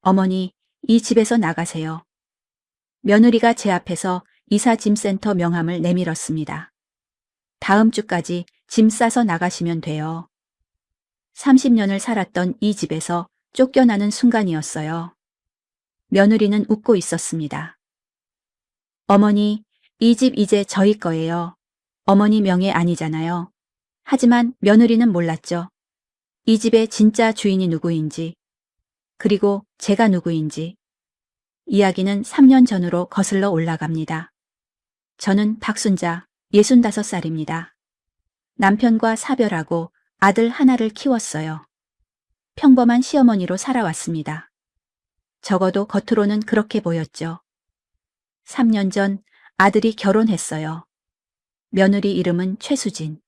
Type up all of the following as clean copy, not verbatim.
어머니, 이 집에서 나가세요. 며느리가 제 앞에서 이사짐센터 명함을 내밀었습니다. 다음 주까지 짐 싸서 나가시면 돼요. 30년을 살았던 이 집에서 쫓겨나는 순간이었어요. 며느리는 웃고 있었습니다. 어머니, 이 집 이제 저희 거예요. 어머니 명예 아니잖아요. 하지만 며느리는 몰랐죠. 이 집의 진짜 주인이 누구인지, 그리고 제가 누구인지. 이야기는 3년 전으로 거슬러 올라갑니다. 저는 박순자, 65살입니다. 남편과 사별하고 아들 하나를 키웠어요. 평범한 시어머니로 살아왔습니다. 적어도 겉으로는 그렇게 보였죠. 3년 전 아들이 결혼했어요. 며느리 이름은 최수진.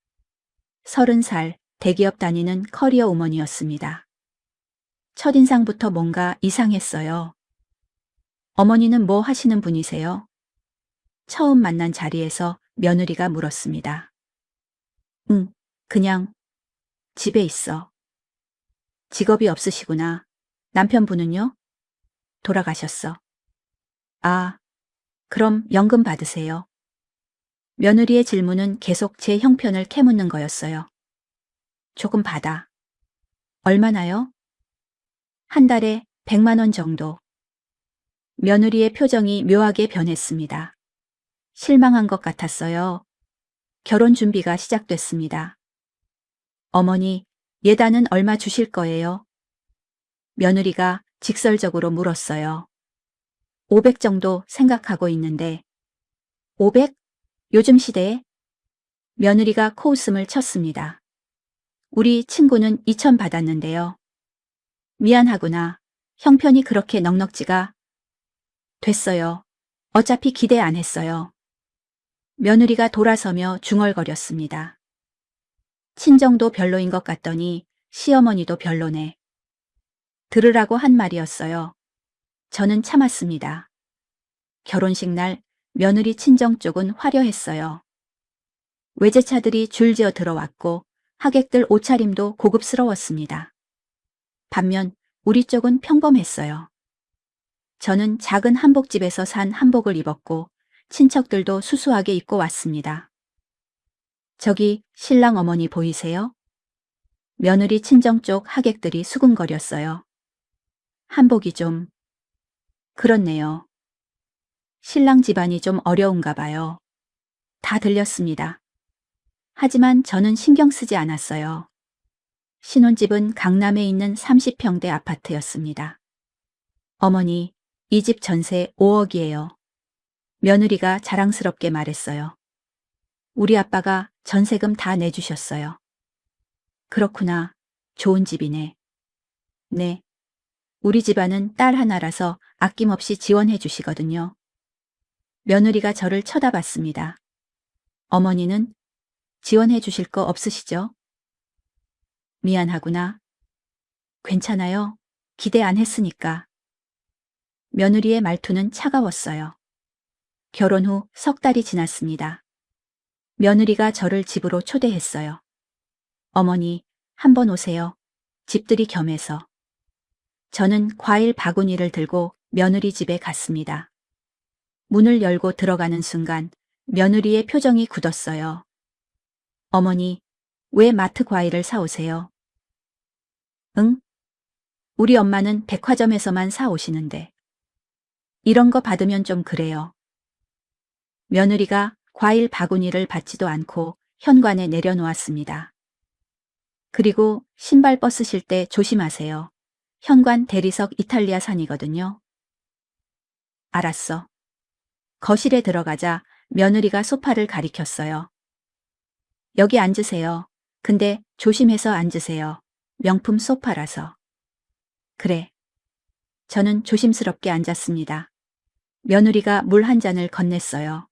30살 대기업 다니는 커리어 우먼이었습니다. 첫인상부터 뭔가 이상했어요. 어머니는 뭐 하시는 분이세요? 처음 만난 자리에서 며느리가 물었습니다. 응, 그냥 집에 있어. 직업이 없으시구나. 남편분은요? 돌아가셨어. 아, 그럼 연금 받으세요. 며느리의 질문은 계속 제 형편을 캐묻는 거였어요. 조금 받아. 얼마나요? 한 달에 100만 원 정도. 며느리의 표정이 묘하게 변했습니다. 실망한 것 같았어요. 결혼 준비가 시작됐습니다. 어머니, 예단은 얼마 주실 거예요? 며느리가 직설적으로 물었어요. 500 정도 생각하고 있는데. 500? 요즘 시대에? 며느리가 코웃음을 쳤습니다. 우리 친구는 2000 받았는데요. 미안하구나. 형편이 그렇게 넉넉지가 됐어요. 어차피 기대 안 했어요. 며느리가 돌아서며 중얼거렸습니다. 친정도 별로인 것 같더니 시어머니도 별로네. 들으라고 한 말이었어요. 저는 참았습니다. 결혼식 날 며느리 친정 쪽은 화려했어요. 외제차들이 줄지어 들어왔고 하객들 옷차림도 고급스러웠습니다. 반면 우리 쪽은 평범했어요. 저는 작은 한복집에서 산 한복을 입었고 친척들도 수수하게 입고 왔습니다. 저기 신랑 어머니 보이세요? 며느리 친정 쪽 하객들이 수군거렸어요. 한복이 좀 그렇네요. 신랑 집안이 좀 어려운가 봐요. 다 들렸습니다. 하지만 저는 신경 쓰지 않았어요. 신혼집은 강남에 있는 30평대 아파트였습니다. 어머니, 이 집 전세 5억이에요. 며느리가 자랑스럽게 말했어요. 우리 아빠가 전세금 다 내주셨어요. 그렇구나. 좋은 집이네. 네. 우리 집안은 딸 하나라서 아낌없이 지원해 주시거든요. 며느리가 저를 쳐다봤습니다. 어머니는 지원해 주실 거 없으시죠? 미안하구나. 괜찮아요. 기대 안 했으니까. 며느리의 말투는 차가웠어요. 결혼 후 석 달이 지났습니다. 며느리가 저를 집으로 초대했어요. 어머니, 한번 오세요. 집들이 겸해서. 저는 과일 바구니를 들고 며느리 집에 갔습니다. 문을 열고 들어가는 순간 며느리의 표정이 굳었어요. 어머니, 왜 마트 과일을 사오세요? 응? 우리 엄마는 백화점에서만 사오시는데. 이런 거 받으면 좀 그래요. 며느리가 과일 바구니를 받지도 않고 현관에 내려놓았습니다. 그리고 신발 벗으실 때 조심하세요. 현관 대리석 이탈리아산이거든요. 알았어. 거실에 들어가자 며느리가 소파를 가리켰어요. 여기 앉으세요. 근데 조심해서 앉으세요. 명품 소파라서. 그래. 저는 조심스럽게 앉았습니다. 며느리가 물 한 잔을 건넸어요.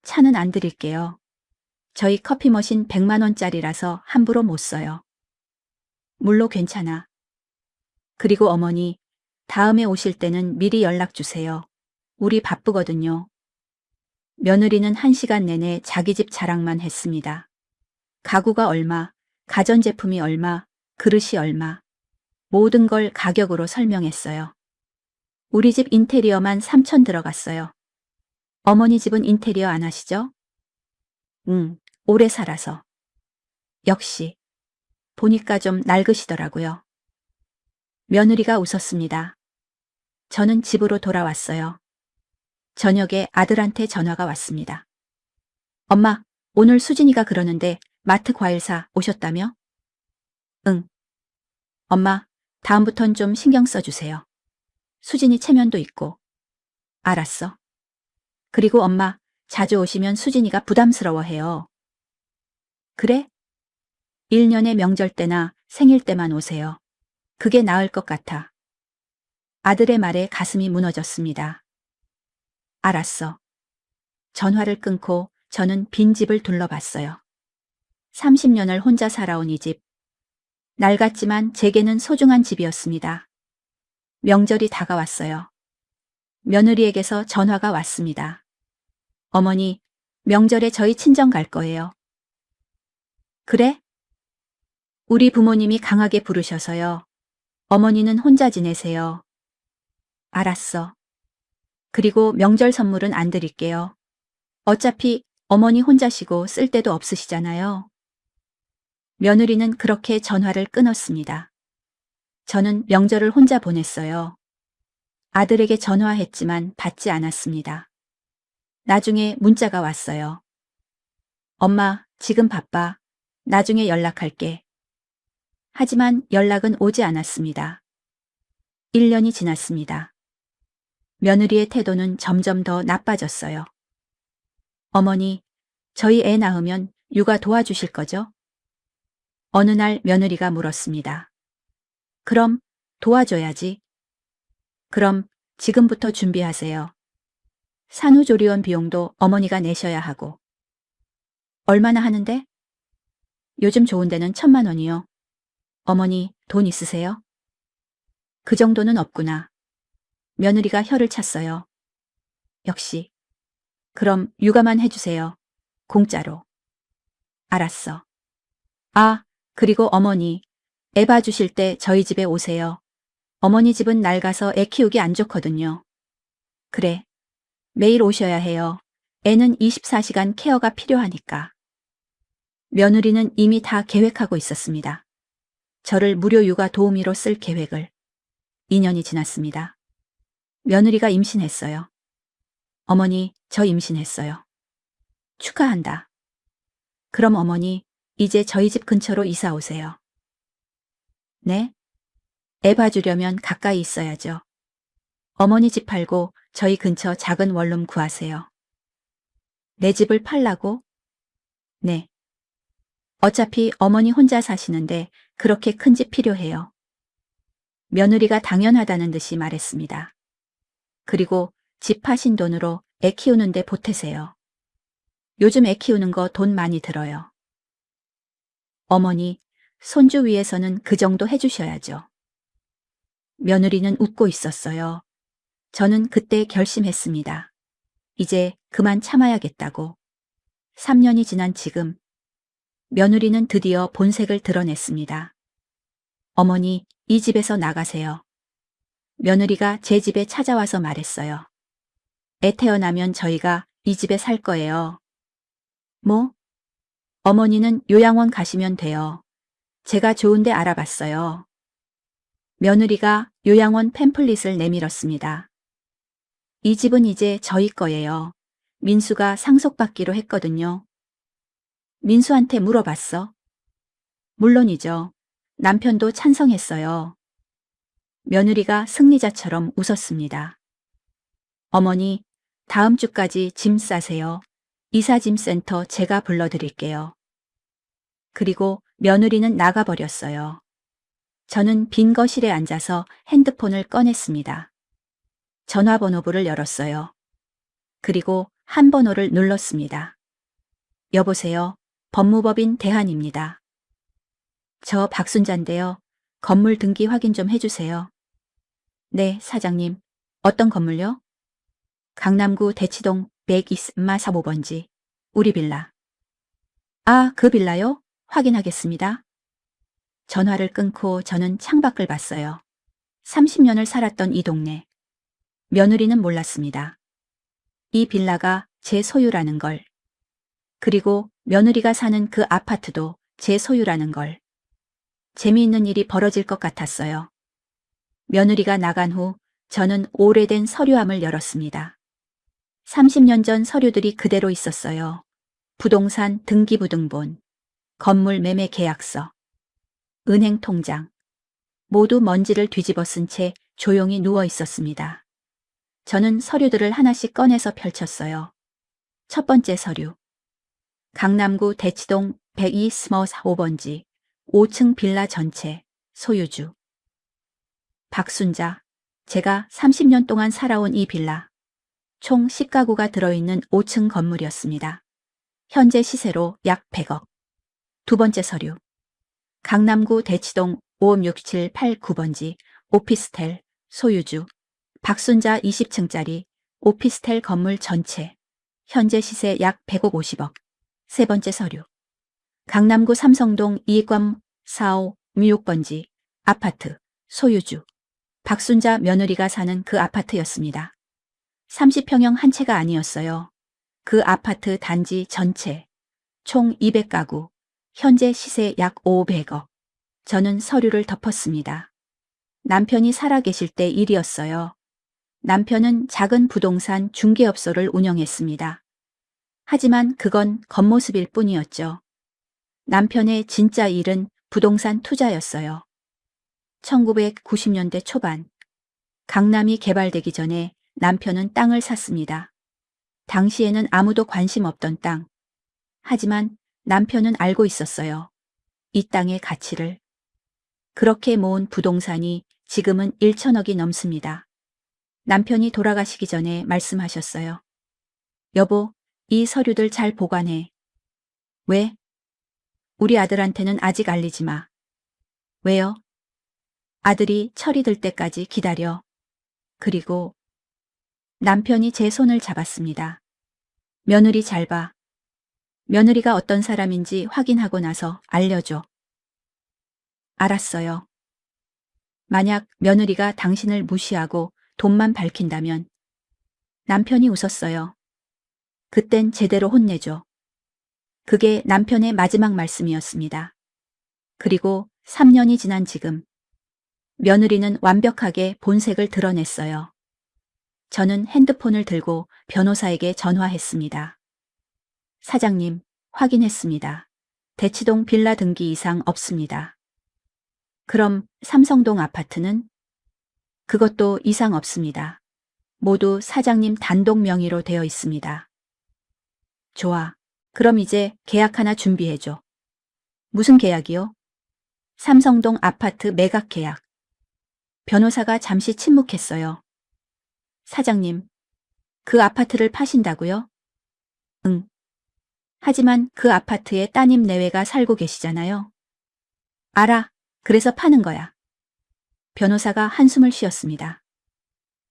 차는 안 드릴게요. 저희 커피 머신 100만 원짜리라서 함부로 못 써요. 물로 괜찮아. 그리고 어머니, 다음에 오실 때는 미리 연락 주세요. 우리 바쁘거든요. 며느리는 1시간 내내 자기 집 자랑만 했습니다. 가구가 얼마, 가전제품이 얼마, 그릇이 얼마, 모든 걸 가격으로 설명했어요. 우리 집 인테리어만 3천 들어갔어요. 어머니 집은 인테리어 안 하시죠? 오래 살아서. 역시. 보니까 좀 낡으시더라고요. 며느리가 웃었습니다. 저는 집으로 돌아왔어요. 저녁에 아들한테 전화가 왔습니다. 엄마, 오늘 수진이가 그러는데 마트 과일사 오셨다며? 응. 엄마, 다음부턴 좀 신경 써주세요. 수진이 체면도 있고. 알았어. 그리고 엄마, 자주 오시면 수진이가 부담스러워해요. 그래? 1년에 명절 때나 생일 때만 오세요. 그게 나을 것 같아. 아들의 말에 가슴이 무너졌습니다. 알았어. 전화를 끊고 저는 빈집을 둘러봤어요. 30년을 혼자 살아온 이 집. 낡았지만 제게는 소중한 집이었습니다. 명절이 다가왔어요. 며느리에게서 전화가 왔습니다. 어머니, 명절에 저희 친정 갈 거예요. 그래? 우리 부모님이 강하게 부르셔서요. 어머니는 혼자 지내세요. 알았어. 그리고 명절 선물은 안 드릴게요. 어차피 어머니 혼자시고 쓸 데도 없으시잖아요. 며느리는 그렇게 전화를 끊었습니다. 저는 명절을 혼자 보냈어요. 아들에게 전화했지만 받지 않았습니다. 나중에 문자가 왔어요. 엄마, 지금 바빠. 나중에 연락할게. 하지만 연락은 오지 않았습니다. 1년이 지났습니다. 며느리의 태도는 점점 더 나빠졌어요. 어머니, 저희 애 낳으면 육아 도와주실 거죠? 어느 날 며느리가 물었습니다. 그럼 도와줘야지. 그럼 지금부터 준비하세요. 산후조리원 비용도 어머니가 내셔야 하고. 얼마나 하는데? 요즘 좋은 데는 1,000만 원이요. 어머니, 돈 있으세요? 그 정도는 없구나. 며느리가 혀를 찼어요. 역시. 그럼 육아만 해주세요. 공짜로. 알았어. 아, 그리고 어머니, 애 봐주실 때 저희 집에 오세요. 어머니 집은 낡아서 애 키우기 안 좋거든요. 그래. 매일 오셔야 해요. 애는 24시간 케어가 필요하니까. 며느리는 이미 다 계획하고 있었습니다. 저를 무료 육아 도우미로 쓸 계획을. 2년이 지났습니다. 며느리가 임신했어요. 어머니, 저 임신했어요. 축하한다. 그럼 어머니, 이제 저희 집 근처로 이사 오세요. 네? 애 봐주려면 가까이 있어야죠. 어머니 집 팔고 저희 근처 작은 원룸 구하세요. 내 집을 팔라고? 네. 어차피 어머니 혼자 사시는데 그렇게 큰 집 필요해요. 며느리가 당연하다는 듯이 말했습니다. 그리고 집 파신 돈으로 애 키우는데 보태세요. 요즘 애 키우는 거 돈 많이 들어요. 어머니, 손주 위해서는 그 정도 해주셔야죠. 며느리는 웃고 있었어요. 저는 그때 결심했습니다. 이제 그만 참아야겠다고. 3년이 지난 지금, 며느리는 드디어 본색을 드러냈습니다. 어머니, 이 집에서 나가세요. 며느리가 제 집에 찾아와서 말했어요. 애 태어나면 저희가 이 집에 살 거예요. 뭐? 어머니는 요양원 가시면 돼요. 제가 좋은데 알아봤어요. 며느리가 요양원 팸플릿을 내밀었습니다. 이 집은 이제 저희 거예요. 민수가 상속받기로 했거든요. 민수한테 물어봤어? 물론이죠. 남편도 찬성했어요. 며느리가 승리자처럼 웃었습니다. 어머니, 다음 주까지 짐 싸세요. 이사짐센터 제가 불러드릴게요. 그리고 며느리는 나가버렸어요. 저는 빈 거실에 앉아서 핸드폰을 꺼냈습니다. 전화번호부를 열었어요. 그리고 한 번호를 눌렀습니다. 여보세요. 법무법인 대한입니다. 저 박순자인데요. 건물 등기 확인 좀 해주세요. 네, 사장님. 어떤 건물요? 강남구 대치동 124-45번지. 우리 빌라. 아, 그 빌라요? 확인하겠습니다. 전화를 끊고 저는 창밖을 봤어요. 30년을 살았던 이 동네. 며느리는 몰랐습니다. 이 빌라가 제 소유라는 걸. 그리고 며느리가 사는 그 아파트도 제 소유라는 걸. 재미있는 일이 벌어질 것 같았어요. 며느리가 나간 후 저는 오래된 서류함을 열었습니다. 30년 전 서류들이 그대로 있었어요. 부동산 등기부등본, 건물 매매 계약서, 은행 통장. 모두 먼지를 뒤집어 쓴 채 조용히 누워 있었습니다. 저는 서류들을 하나씩 꺼내서 펼쳤어요. 첫 번째 서류. 강남구 대치동 102 스머스 5번지 5층 빌라 전체 소유주. 박순자. 제가 30년 동안 살아온 이 빌라. 총 10가구가 들어있는 5층 건물이었습니다. 현재 시세로 약 100억. 두 번째 서류. 강남구 대치동 56789번지 오피스텔 소유주. 박순자 20층짜리 오피스텔 건물 전체. 현재 시세 약 100억 50억. 세 번째 서류. 강남구 삼성동 이익관 45 6번지 아파트 소유주. 박순자 며느리가 사는 그 아파트였습니다. 30평형 한 채가 아니었어요. 그 아파트 단지 전체. 총 200가구. 현재 시세 약 500억. 저는 서류를 덮었습니다. 남편이 살아계실 때 일이었어요. 남편은 작은 부동산 중개업소를 운영했습니다. 하지만 그건 겉모습일 뿐이었죠. 남편의 진짜 일은 부동산 투자였어요. 1990년대 초반, 강남이 개발되기 전에 남편은 땅을 샀습니다. 당시에는 아무도 관심 없던 땅. 하지만 남편은 알고 있었어요. 이 땅의 가치를. 그렇게 모은 부동산이 지금은 1천억이 넘습니다. 남편이 돌아가시기 전에 말씀하셨어요. 여보, 이 서류들 잘 보관해. 왜? 우리 아들한테는 아직 알리지 마. 왜요? 아들이 철이 들 때까지 기다려. 그리고 남편이 제 손을 잡았습니다. 며느리 잘 봐. 며느리가 어떤 사람인지 확인하고 나서 알려줘. 알았어요. 만약 며느리가 당신을 무시하고 돈만 밝힌다면. 남편이 웃었어요. 그땐 제대로 혼내줘. 그게 남편의 마지막 말씀이었습니다. 그리고 3년이 지난 지금 며느리는 완벽하게 본색을 드러냈어요. 저는 핸드폰을 들고 변호사에게 전화했습니다. 사장님, 확인했습니다. 대치동 빌라 등기 이상 없습니다. 그럼 삼성동 아파트는? 그것도 이상 없습니다. 모두 사장님 단독 명의로 되어 있습니다. 좋아. 그럼 이제 계약 하나 준비해줘. 무슨 계약이요? 삼성동 아파트 매각 계약. 변호사가 잠시 침묵했어요. 사장님, 그 아파트를 파신다고요? 응. 하지만 그 아파트에 따님 내외가 살고 계시잖아요. 알아. 그래서 파는 거야. 변호사가 한숨을 쉬었습니다.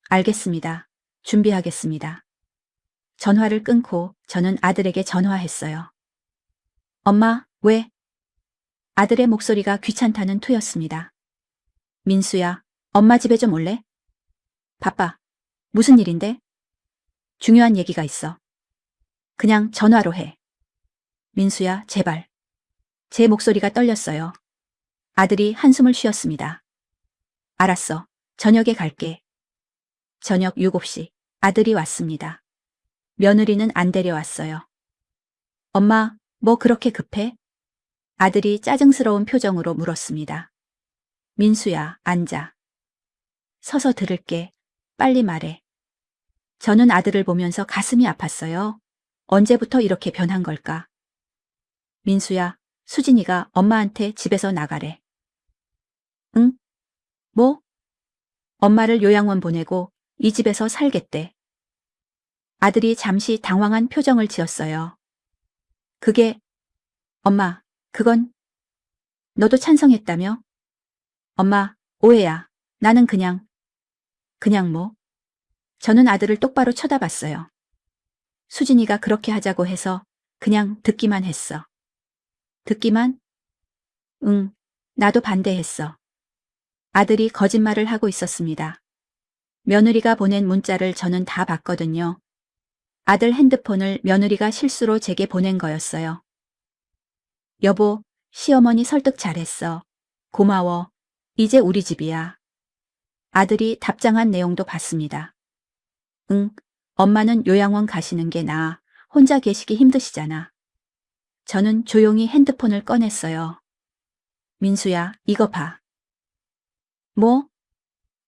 알겠습니다. 준비하겠습니다. 전화를 끊고 저는 아들에게 전화했어요. 엄마, 왜? 아들의 목소리가 귀찮다는 투였습니다. 민수야, 엄마 집에 좀 올래? 바빠. 무슨 일인데? 중요한 얘기가 있어. 그냥 전화로 해. 민수야, 제발. 제 목소리가 떨렸어요. 아들이 한숨을 쉬었습니다. 알았어. 저녁에 갈게. 저녁 7시. 아들이 왔습니다. 며느리는 안 데려왔어요. 엄마, 뭐 그렇게 급해? 아들이 짜증스러운 표정으로 물었습니다. 민수야, 앉아. 서서 들을게. 빨리 말해. 저는 아들을 보면서 가슴이 아팠어요. 언제부터 이렇게 변한 걸까? 민수야, 수진이가 엄마한테 집에서 나가래. 응? 뭐? 엄마를 요양원 보내고 이 집에서 살겠대. 아들이 잠시 당황한 표정을 지었어요. 그게, 엄마, 그건 너도 찬성했다며? 엄마, 오해야. 나는 그냥 뭐? 저는 아들을 똑바로 쳐다봤어요. 수진이가 그렇게 하자고 해서 그냥 듣기만 했어. 듣기만? 응, 나도 반대했어. 아들이 거짓말을 하고 있었습니다. 며느리가 보낸 문자를 저는 다 봤거든요. 아들 핸드폰을 며느리가 실수로 제게 보낸 거였어요. 여보, 시어머니 설득 잘했어. 고마워. 이제 우리 집이야. 아들이 답장한 내용도 봤습니다. 응, 엄마는 요양원 가시는 게 나아. 혼자 계시기 힘드시잖아. 저는 조용히 핸드폰을 꺼냈어요. 민수야, 이거 봐. 뭐?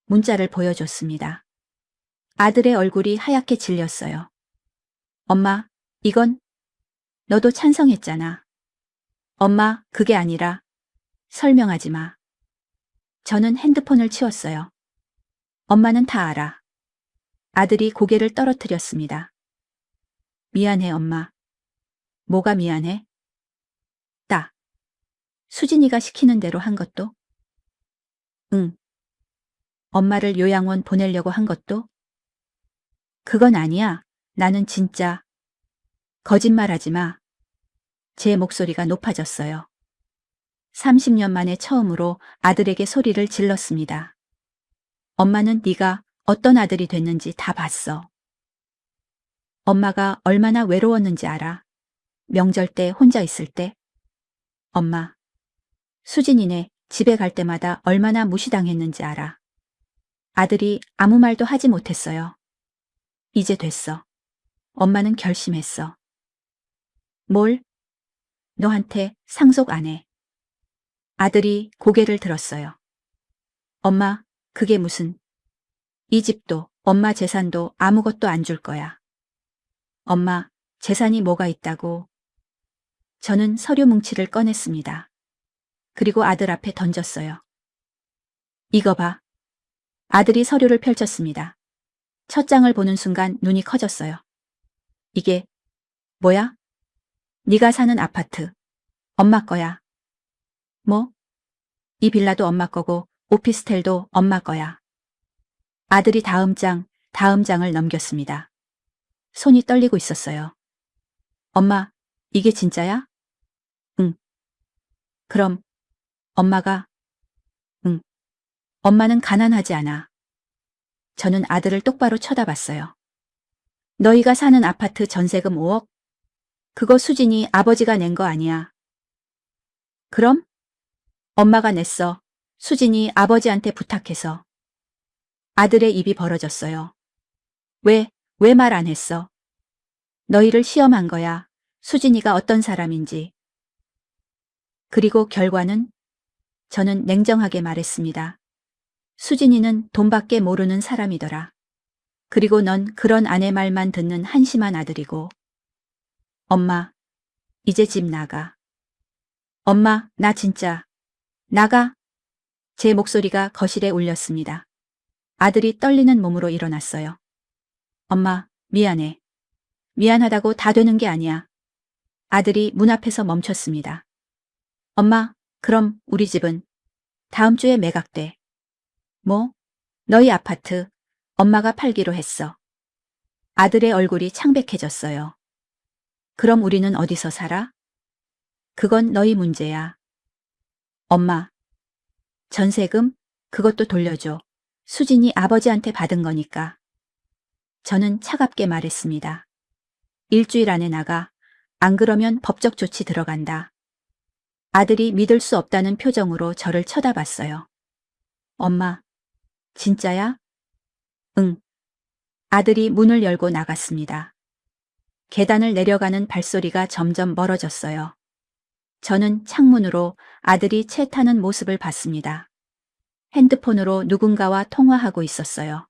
문자를 보여줬습니다. 아들의 얼굴이 하얗게 질렸어요. 엄마, 이건 너도 찬성했잖아. 엄마, 그게 아니라 설명하지 마. 저는 핸드폰을 치웠어요. 엄마는 다 알아. 아들이 고개를 떨어뜨렸습니다. 미안해, 엄마. 뭐가 미안해? 수진이가 시키는 대로 한 것도? 응. 엄마를 요양원 보내려고 한 것도? 그건 아니야. 나는 진짜. 거짓말하지 마. 제 목소리가 높아졌어요. 30년 만에 처음으로 아들에게 소리를 질렀습니다. 엄마는 네가 어떤 아들이 됐는지 다 봤어. 엄마가 얼마나 외로웠는지 알아. 명절 때 혼자 있을 때. 엄마. 수진이네 집에 갈 때마다 얼마나 무시당했는지 알아. 아들이 아무 말도 하지 못했어요. 이제 됐어. 엄마는 결심했어. 뭘? 너한테 상속 안 해. 아들이 고개를 들었어요. 엄마, 그게 무슨. 이 집도 엄마 재산도 아무것도 안 줄 거야. 엄마, 재산이 뭐가 있다고. 저는 서류 뭉치를 꺼냈습니다. 그리고 아들 앞에 던졌어요. 이거 봐. 아들이 서류를 펼쳤습니다. 첫 장을 보는 순간 눈이 커졌어요. 이게 뭐야? 네가 사는 아파트. 엄마 거야. 뭐? 이 빌라도 엄마 거고 오피스텔도 엄마 거야. 아들이 다음 장을 넘겼습니다. 손이 떨리고 있었어요. 엄마, 이게 진짜야? 응. 그럼 엄마가 응. 엄마는 가난하지 않아. 저는 아들을 똑바로 쳐다봤어요. 너희가 사는 아파트 전세금 5억? 그거 수진이 아버지가 낸 거 아니야. 그럼? 엄마가 냈어. 수진이 아버지한테 부탁해서. 아들의 입이 벌어졌어요. 왜 말 안 했어? 너희를 시험한 거야. 수진이가 어떤 사람인지. 그리고 결과는? 저는 냉정하게 말했습니다. 수진이는 돈밖에 모르는 사람이더라. 그리고 넌 그런 아내 말만 듣는 한심한 아들이고. 엄마, 이제 집 나가. 엄마, 나 진짜. 나가. 제 목소리가 거실에 울렸습니다. 아들이 떨리는 몸으로 일어났어요. 엄마, 미안해. 미안하다고 다 되는 게 아니야. 아들이 문 앞에서 멈췄습니다. 엄마, 그럼 우리 집은 다음 주에 매각돼. 뭐? 너희 아파트 엄마가 팔기로 했어. 아들의 얼굴이 창백해졌어요. 그럼 우리는 어디서 살아? 그건 너희 문제야. 엄마, 전세금? 그것도 돌려줘. 수진이 아버지한테 받은 거니까. 저는 차갑게 말했습니다. 일주일 안에 나가. 안 그러면 법적 조치 들어간다. 아들이 믿을 수 없다는 표정으로 저를 쳐다봤어요. 엄마, 진짜야? 응. 아들이 문을 열고 나갔습니다. 계단을 내려가는 발소리가 점점 멀어졌어요. 저는 창문으로 아들이 차 타는 모습을 봤습니다. 핸드폰으로 누군가와 통화하고 있었어요.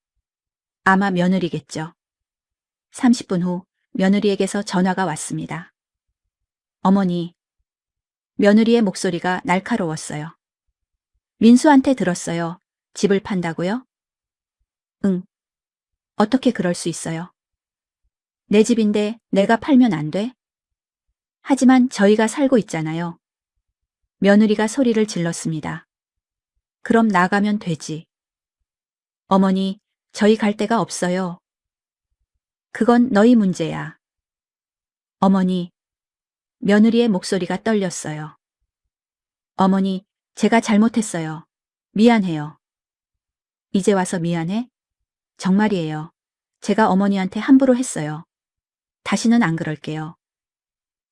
아마 며느리겠죠. 30분 후 며느리에게서 전화가 왔습니다. 어머니. 며느리의 목소리가 날카로웠어요. 민수한테 들었어요. 집을 판다고요? 응. 어떻게 그럴 수 있어요? 내 집인데 내가 팔면 안 돼? 하지만 저희가 살고 있잖아요. 며느리가 소리를 질렀습니다. 그럼 나가면 되지. 어머니, 저희 갈 데가 없어요. 그건 너희 문제야. 어머니, 며느리의 목소리가 떨렸어요. 어머니, 제가 잘못했어요. 미안해요. 이제 와서 미안해? 정말이에요. 제가 어머니한테 함부로 했어요. 다시는 안 그럴게요.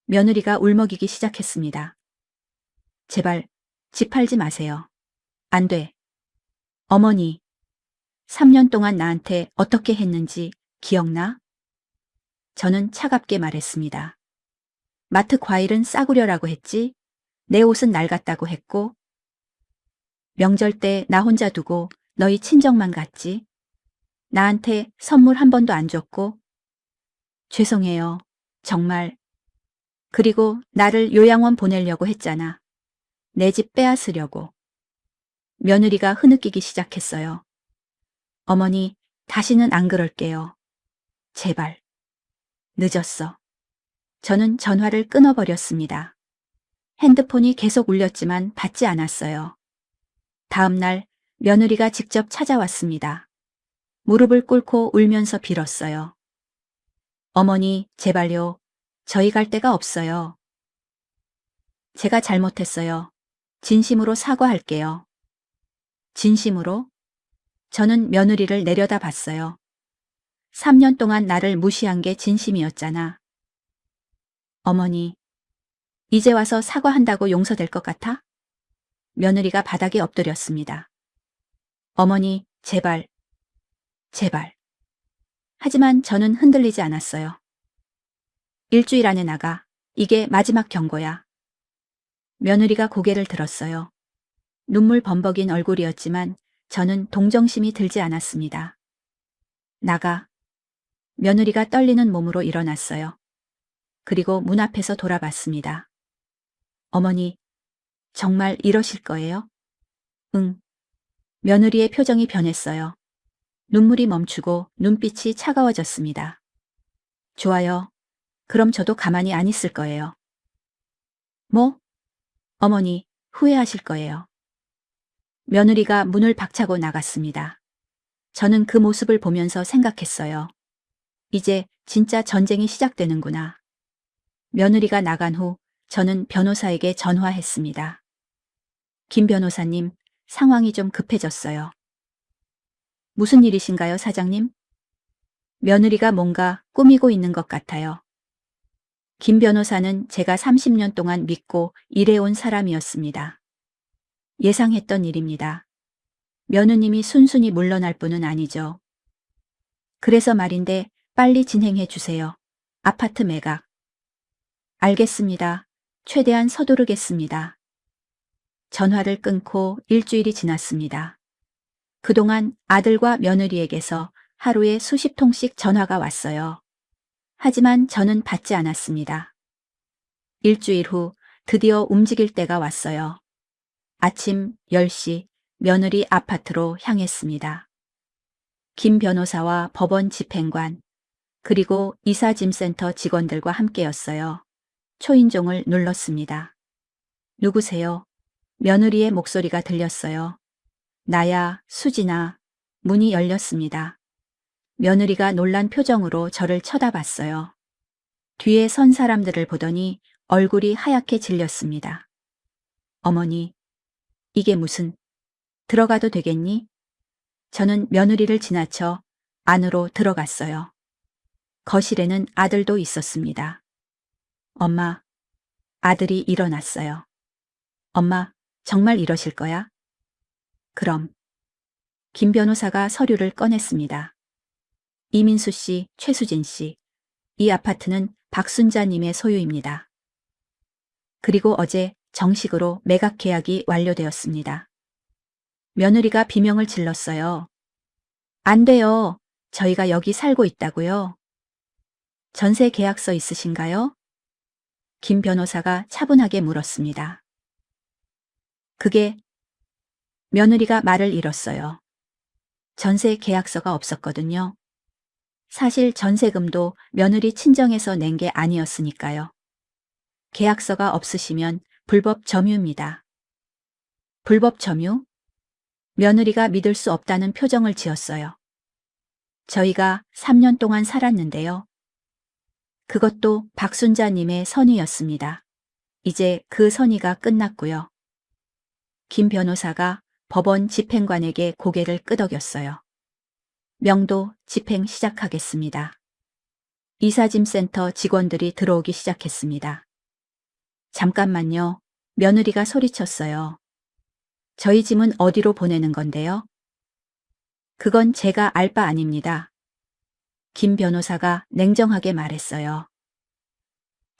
며느리가 울먹이기 시작했습니다. 제발, 집 팔지 마세요. 안 돼. 어머니, 3년 동안 나한테 어떻게 했는지 기억나? 저는 차갑게 말했습니다. 마트 과일은 싸구려라고 했지, 내 옷은 낡았다고 했고, 명절 때 나 혼자 두고 너희 친정만 갔지, 나한테 선물 한 번도 안 줬고, 죄송해요. 정말. 그리고 나를 요양원 보내려고 했잖아. 내 집 빼앗으려고. 며느리가 흐느끼기 시작했어요. 어머니, 다시는 안 그럴게요. 제발. 늦었어. 저는 전화를 끊어버렸습니다. 핸드폰이 계속 울렸지만 받지 않았어요. 다음 날 며느리가 직접 찾아왔습니다. 무릎을 꿇고 울면서 빌었어요. 어머니, 제발요. 저희 갈 데가 없어요. 제가 잘못했어요. 진심으로 사과할게요. 진심으로? 저는 며느리를 내려다 봤어요. 3년 동안 나를 무시한 게 진심이었잖아. 어머니, 이제 와서 사과한다고 용서될 것 같아? 며느리가 바닥에 엎드렸습니다. 어머니, 제발, 제발. 하지만 저는 흔들리지 않았어요. 일주일 안에 나가. 이게 마지막 경고야. 며느리가 고개를 들었어요. 눈물 범벅인 얼굴이었지만 저는 동정심이 들지 않았습니다. 나가. 며느리가 떨리는 몸으로 일어났어요. 그리고 문 앞에서 돌아봤습니다. 어머니, 정말 이러실 거예요? 응. 며느리의 표정이 변했어요. 눈물이 멈추고 눈빛이 차가워졌습니다. 좋아요. 그럼 저도 가만히 안 있을 거예요. 뭐? 어머니, 후회하실 거예요. 며느리가 문을 박차고 나갔습니다. 저는 그 모습을 보면서 생각했어요. 이제 진짜 전쟁이 시작되는구나. 며느리가 나간 후 저는 변호사에게 전화했습니다. 김 변호사님, 상황이 좀 급해졌어요. 무슨 일이신가요, 사장님? 며느리가 뭔가 꾸미고 있는 것 같아요. 김 변호사는 제가 30년 동안 믿고 일해온 사람이었습니다. 예상했던 일입니다. 며느님이 순순히 물러날 뿐은 아니죠. 그래서 말인데 빨리 진행해 주세요. 아파트 매각. 알겠습니다. 최대한 서두르겠습니다. 전화를 끊고 일주일이 지났습니다. 그동안 아들과 며느리에게서 하루에 수십 통씩 전화가 왔어요. 하지만 저는 받지 않았습니다. 일주일 후 드디어 움직일 때가 왔어요. 아침 10시 며느리 아파트로 향했습니다. 김 변호사와 법원 집행관, 그리고 이사짐센터 직원들과 함께였어요. 초인종을 눌렀습니다. 누구세요? 며느리의 목소리가 들렸어요. 나야, 수진아. 문이 열렸습니다. 며느리가 놀란 표정으로 저를 쳐다봤어요. 뒤에 선 사람들을 보더니 얼굴이 하얗게 질렸습니다. 어머니, 이게 무슨, 들어가도 되겠니? 저는 며느리를 지나쳐 안으로 들어갔어요. 거실에는 아들도 있었습니다. 엄마, 아들이 일어났어요. 엄마, 정말 이러실 거야? 그럼. 김 변호사가 서류를 꺼냈습니다. 이민수 씨, 최수진 씨. 이 아파트는 박순자님의 소유입니다. 그리고 어제 정식으로 매각 계약이 완료되었습니다. 며느리가 비명을 질렀어요. 안 돼요. 저희가 여기 살고 있다고요. 전세 계약서 있으신가요? 김 변호사가 차분하게 물었습니다. 그게 며느리가 말을 잃었어요. 전세 계약서가 없었거든요. 사실 전세금도 며느리 친정에서 낸 게 아니었으니까요. 계약서가 없으시면 불법 점유입니다. 불법 점유? 며느리가 믿을 수 없다는 표정을 지었어요. 저희가 3년 동안 살았는데요. 그것도 박순자님의 선의였습니다. 이제 그 선의가 끝났고요. 김 변호사가 법원 집행관에게 고개를 끄덕였어요. 명도 집행 시작하겠습니다. 이사짐센터 직원들이 들어오기 시작했습니다. 잠깐만요. 며느리가 소리쳤어요. 저희 짐은 어디로 보내는 건데요? 그건 제가 알 바 아닙니다. 김 변호사가 냉정하게 말했어요.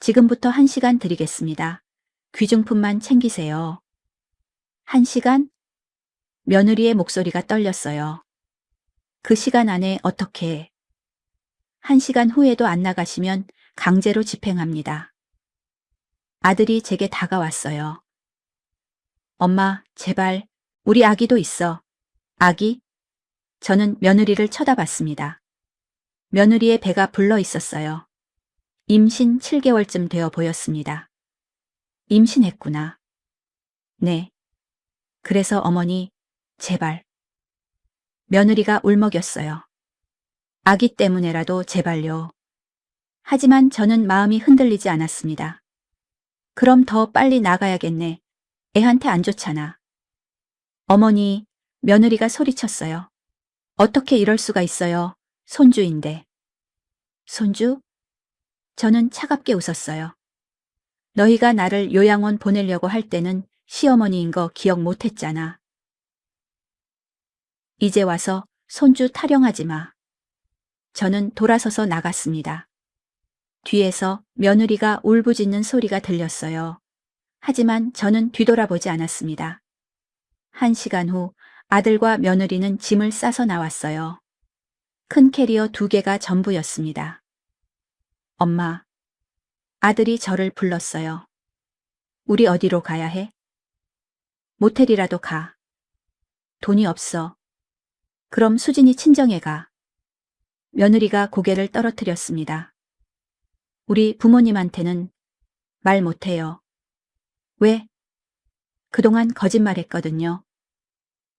지금부터 1시간 드리겠습니다. 귀중품만 챙기세요. 1시간? 며느리의 목소리가 떨렸어요. 그 시간 안에 어떻게? 1시간 후에도 안 나가시면 강제로 집행합니다. 아들이 제게 다가왔어요. 엄마, 제발, 우리 아기도 있어. 아기? 저는 며느리를 쳐다봤습니다. 며느리의 배가 불러 있었어요. 임신 7개월쯤 되어 보였습니다. 임신했구나. 네. 그래서 어머니, 제발. 며느리가 울먹였어요. 아기 때문에라도 제발요. 하지만 저는 마음이 흔들리지 않았습니다. 그럼 더 빨리 나가야겠네. 애한테 안 좋잖아. 어머니, 며느리가 소리쳤어요. 어떻게 이럴 수가 있어요. 손주인데. 손주? 저는 차갑게 웃었어요. 너희가 나를 요양원 보내려고 할 때는 시어머니인 거 기억 못했잖아. 이제 와서 손주 타령하지 마. 저는 돌아서서 나갔습니다. 뒤에서 며느리가 울부짖는 소리가 들렸어요. 하지만 저는 뒤돌아보지 않았습니다. 1시간 후 아들과 며느리는 짐을 싸서 나왔어요. 큰 캐리어 2개가 전부였습니다. 엄마. 아들이 저를 불렀어요. 우리 어디로 가야 해? 모텔이라도 가. 돈이 없어. 그럼 수진이 친정에 가. 며느리가 고개를 떨어뜨렸습니다. 우리 부모님한테는 말 못해요. 왜? 그동안 거짓말했거든요.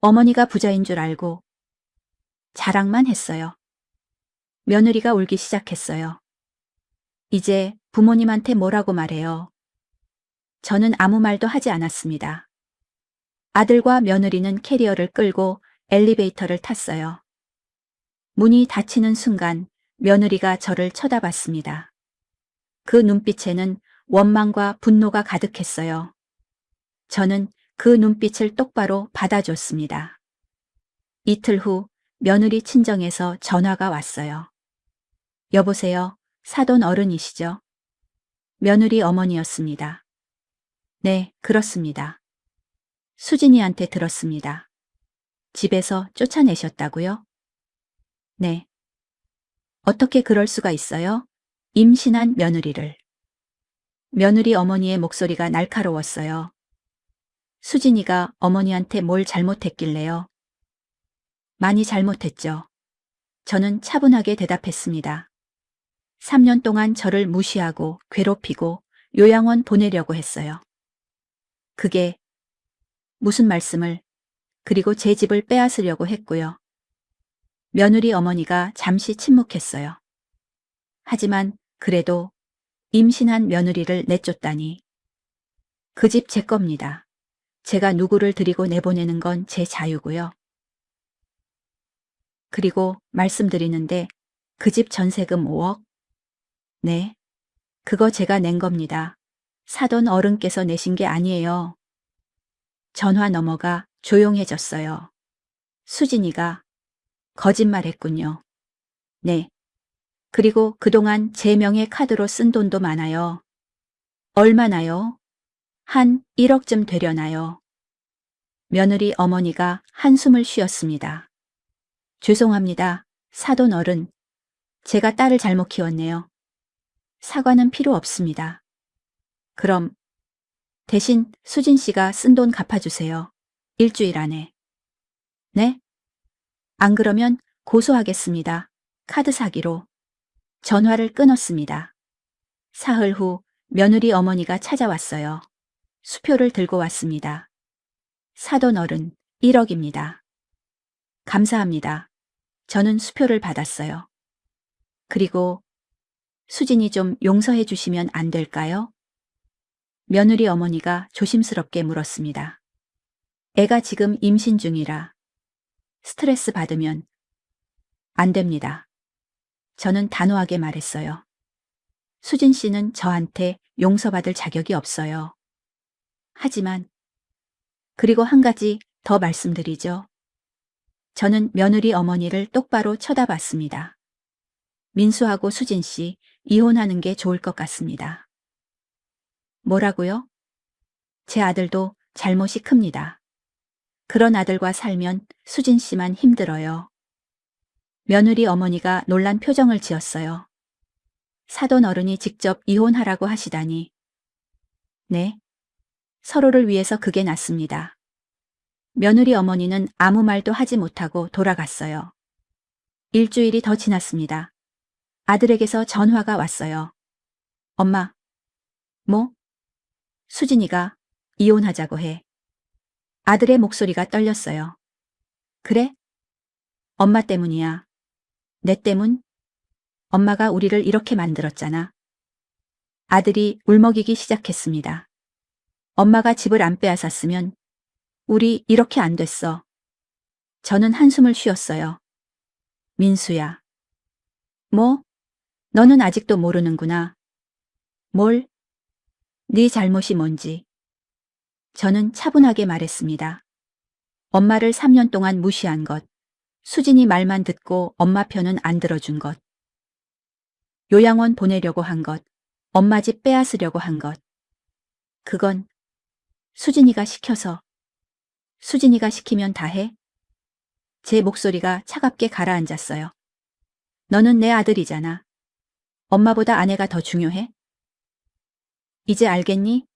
어머니가 부자인 줄 알고 자랑만 했어요. 며느리가 울기 시작했어요. 이제 부모님한테 뭐라고 말해요. 저는 아무 말도 하지 않았습니다. 아들과 며느리는 캐리어를 끌고 엘리베이터를 탔어요. 문이 닫히는 순간 며느리가 저를 쳐다봤습니다. 그 눈빛에는 원망과 분노가 가득했어요. 저는 그 눈빛을 똑바로 받아줬습니다. 이틀 후 며느리 친정에서 전화가 왔어요. 여보세요, 사돈 어른이시죠? 며느리 어머니였습니다. 네, 그렇습니다. 수진이한테 들었습니다. 집에서 쫓아내셨다고요? 네. 어떻게 그럴 수가 있어요? 임신한 며느리를. 며느리 어머니의 목소리가 날카로웠어요. 수진이가 어머니한테 뭘 잘못했길래요? 많이 잘못했죠. 저는 차분하게 대답했습니다. 3년 동안 저를 무시하고 괴롭히고 요양원 보내려고 했어요. 그게 무슨 말씀을, 그리고 제 집을 빼앗으려고 했고요. 며느리 어머니가 잠시 침묵했어요. 하지만 그래도 임신한 며느리를 내쫓다니. 그 집 제 겁니다. 제가 누구를 들이고 내보내는 건 제 자유고요. 그리고 말씀드리는데 그 집 전세금 5억? 네. 그거 제가 낸 겁니다. 사돈 어른께서 내신 게 아니에요. 전화 넘어가 조용해졌어요. 수진이가 거짓말했군요. 네. 그리고 그동안 제 명의 카드로 쓴 돈도 많아요. 얼마나요? 한 1억쯤 되려나요? 며느리 어머니가 한숨을 쉬었습니다. 죄송합니다. 사돈 어른. 제가 딸을 잘못 키웠네요. 사과는 필요 없습니다. 그럼 대신 수진 씨가 쓴 돈 갚아주세요. 일주일 안에. 네? 안 그러면 고소하겠습니다. 카드 사기로. 전화를 끊었습니다. 사흘 후 며느리 어머니가 찾아왔어요. 수표를 들고 왔습니다. 사돈 어른 1억입니다. 감사합니다. 저는 수표를 받았어요. 그리고 수진이 좀 용서해 주시면 안 될까요? 며느리 어머니가 조심스럽게 물었습니다. 애가 지금 임신 중이라 스트레스 받으면 안 됩니다. 저는 단호하게 말했어요. 수진 씨는 저한테 용서받을 자격이 없어요. 하지만, 그리고 한 가지 더 말씀드리죠. 저는 며느리 어머니를 똑바로 쳐다봤습니다. 민수하고 수진 씨 이혼하는 게 좋을 것 같습니다. 뭐라고요? 제 아들도 잘못이 큽니다. 그런 아들과 살면 수진 씨만 힘들어요. 며느리 어머니가 놀란 표정을 지었어요. 사돈 어른이 직접 이혼하라고 하시다니. 네. 서로를 위해서 그게 낫습니다. 며느리 어머니는 아무 말도 하지 못하고 돌아갔어요. 일주일이 더 지났습니다. 아들에게서 전화가 왔어요. 엄마. 뭐? 수진이가 이혼하자고 해. 아들의 목소리가 떨렸어요. 그래? 엄마 때문이야. 내 때문? 엄마가 우리를 이렇게 만들었잖아. 아들이 울먹이기 시작했습니다. 엄마가 집을 안 빼앗았으면 우리 이렇게 안 됐어. 저는 한숨을 쉬었어요. 민수야. 뭐? 너는 아직도 모르는구나. 뭘? 네 잘못이 뭔지. 저는 차분하게 말했습니다. 엄마를 3년 동안 무시한 것. 수진이 말만 듣고 엄마 편은 안 들어준 것. 요양원 보내려고 한 것. 엄마 집 빼앗으려고 한 것. 그건 수진이가 시켜서. 수진이가 시키면 다 해? 제 목소리가 차갑게 가라앉았어요. 너는 내 아들이잖아. 엄마보다 아내가 더 중요해? 이제 알겠니?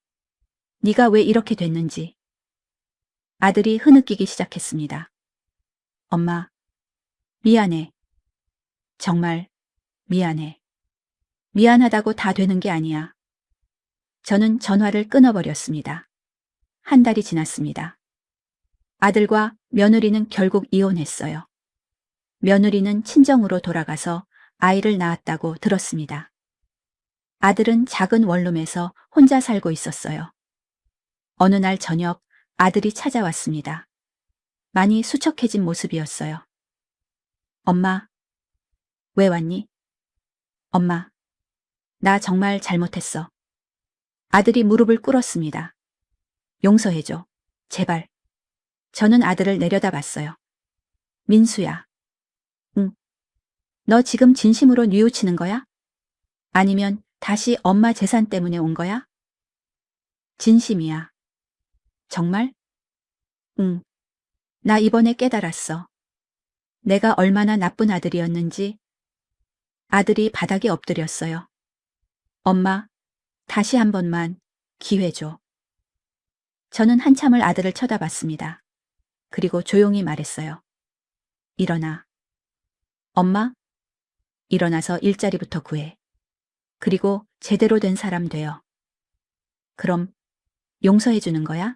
네가 왜 이렇게 됐는지. 아들이 흐느끼기 시작했습니다. 엄마, 미안해. 정말 미안해. 미안하다고 다 되는 게 아니야. 저는 전화를 끊어버렸습니다. 한 달이 지났습니다. 아들과 며느리는 결국 이혼했어요. 며느리는 친정으로 돌아가서 아이를 낳았다고 들었습니다. 아들은 작은 원룸에서 혼자 살고 있었어요. 어느 날 저녁 아들이 찾아왔습니다. 많이 수척해진 모습이었어요. 엄마, 왜 왔니? 엄마, 나 정말 잘못했어. 아들이 무릎을 꿇었습니다. 용서해줘. 제발. 저는 아들을 내려다봤어요. 민수야. 응. 너 지금 진심으로 뉘우치는 거야? 아니면 다시 엄마 재산 때문에 온 거야? 진심이야. 정말? 응. 나 이번에 깨달았어. 내가 얼마나 나쁜 아들이었는지. 아들이 바닥에 엎드렸어요. 엄마, 다시 한 번만 기회 줘. 저는 한참을 아들을 쳐다봤습니다. 그리고 조용히 말했어요. 일어나. 엄마, 일어나서 일자리부터 구해. 그리고 제대로 된 사람 되어. 그럼 용서해 주는 거야?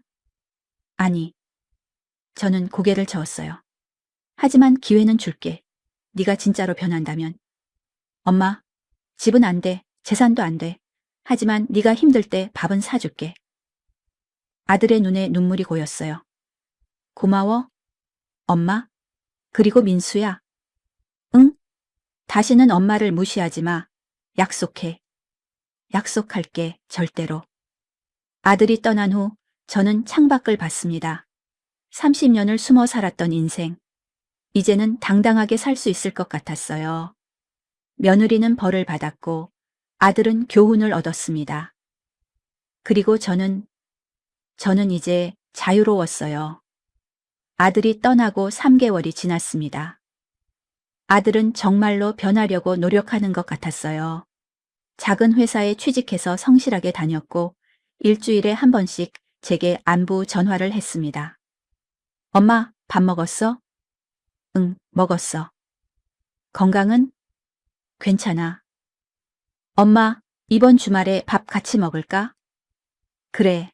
아니. 저는 고개를 저었어요. 하지만 기회는 줄게. 네가 진짜로 변한다면. 엄마, 집은 안 돼. 재산도 안 돼. 하지만 네가 힘들 때 밥은 사줄게. 아들의 눈에 눈물이 고였어요. 고마워. 엄마. 그리고 민수야. 응? 다시는 엄마를 무시하지 마. 약속해. 약속할게, 절대로. 아들이 떠난 후 저는 창밖을 봤습니다. 30년을 숨어 살았던 인생. 이제는 당당하게 살 수 있을 것 같았어요. 며느리는 벌을 받았고 아들은 교훈을 얻었습니다. 그리고 저는 이제 자유로웠어요. 아들이 떠나고 3개월이 지났습니다. 아들은 정말로 변하려고 노력하는 것 같았어요. 작은 회사에 취직해서 성실하게 다녔고 일주일에 한 번씩 제게 안부 전화를 했습니다. 엄마, 밥 먹었어? 응, 먹었어. 건강은? 괜찮아. 엄마, 이번 주말에 밥 같이 먹을까? 그래.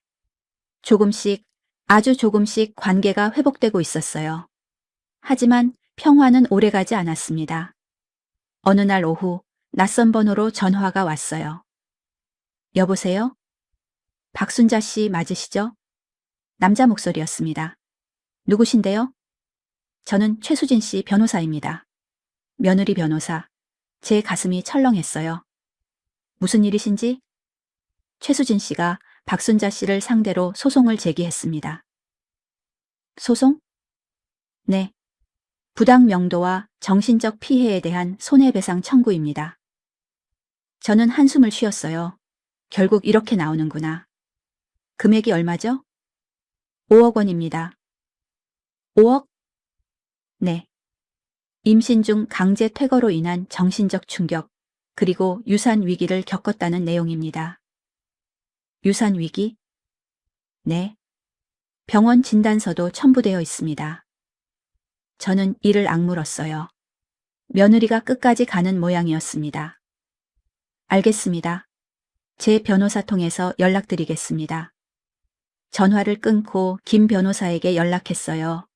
조금씩, 아주 조금씩 관계가 회복되고 있었어요. 하지만 평화는 오래가지 않았습니다. 어느 날 오후 낯선 번호로 전화가 왔어요. 여보세요? 박순자 씨 맞으시죠? 남자 목소리였습니다. 누구신데요? 저는 최수진 씨 변호사입니다. 며느리 변호사, 제 가슴이 철렁했어요. 무슨 일이신지? 최수진 씨가 박순자 씨를 상대로 소송을 제기했습니다. 소송? 네. 부당 명도와 정신적 피해에 대한 손해배상 청구입니다. 저는 한숨을 쉬었어요. 결국 이렇게 나오는구나. 금액이 얼마죠? 5억 원입니다. 5억? 네. 임신 중 강제 퇴거로 인한 정신적 충격, 그리고 유산 위기를 겪었다는 내용입니다. 유산 위기? 네. 병원 진단서도 첨부되어 있습니다. 저는 이를 악물었어요. 며느리가 끝까지 가는 모양이었습니다. 알겠습니다. 제 변호사 통해서 연락드리겠습니다. 전화를 끊고 김 변호사에게 연락했어요.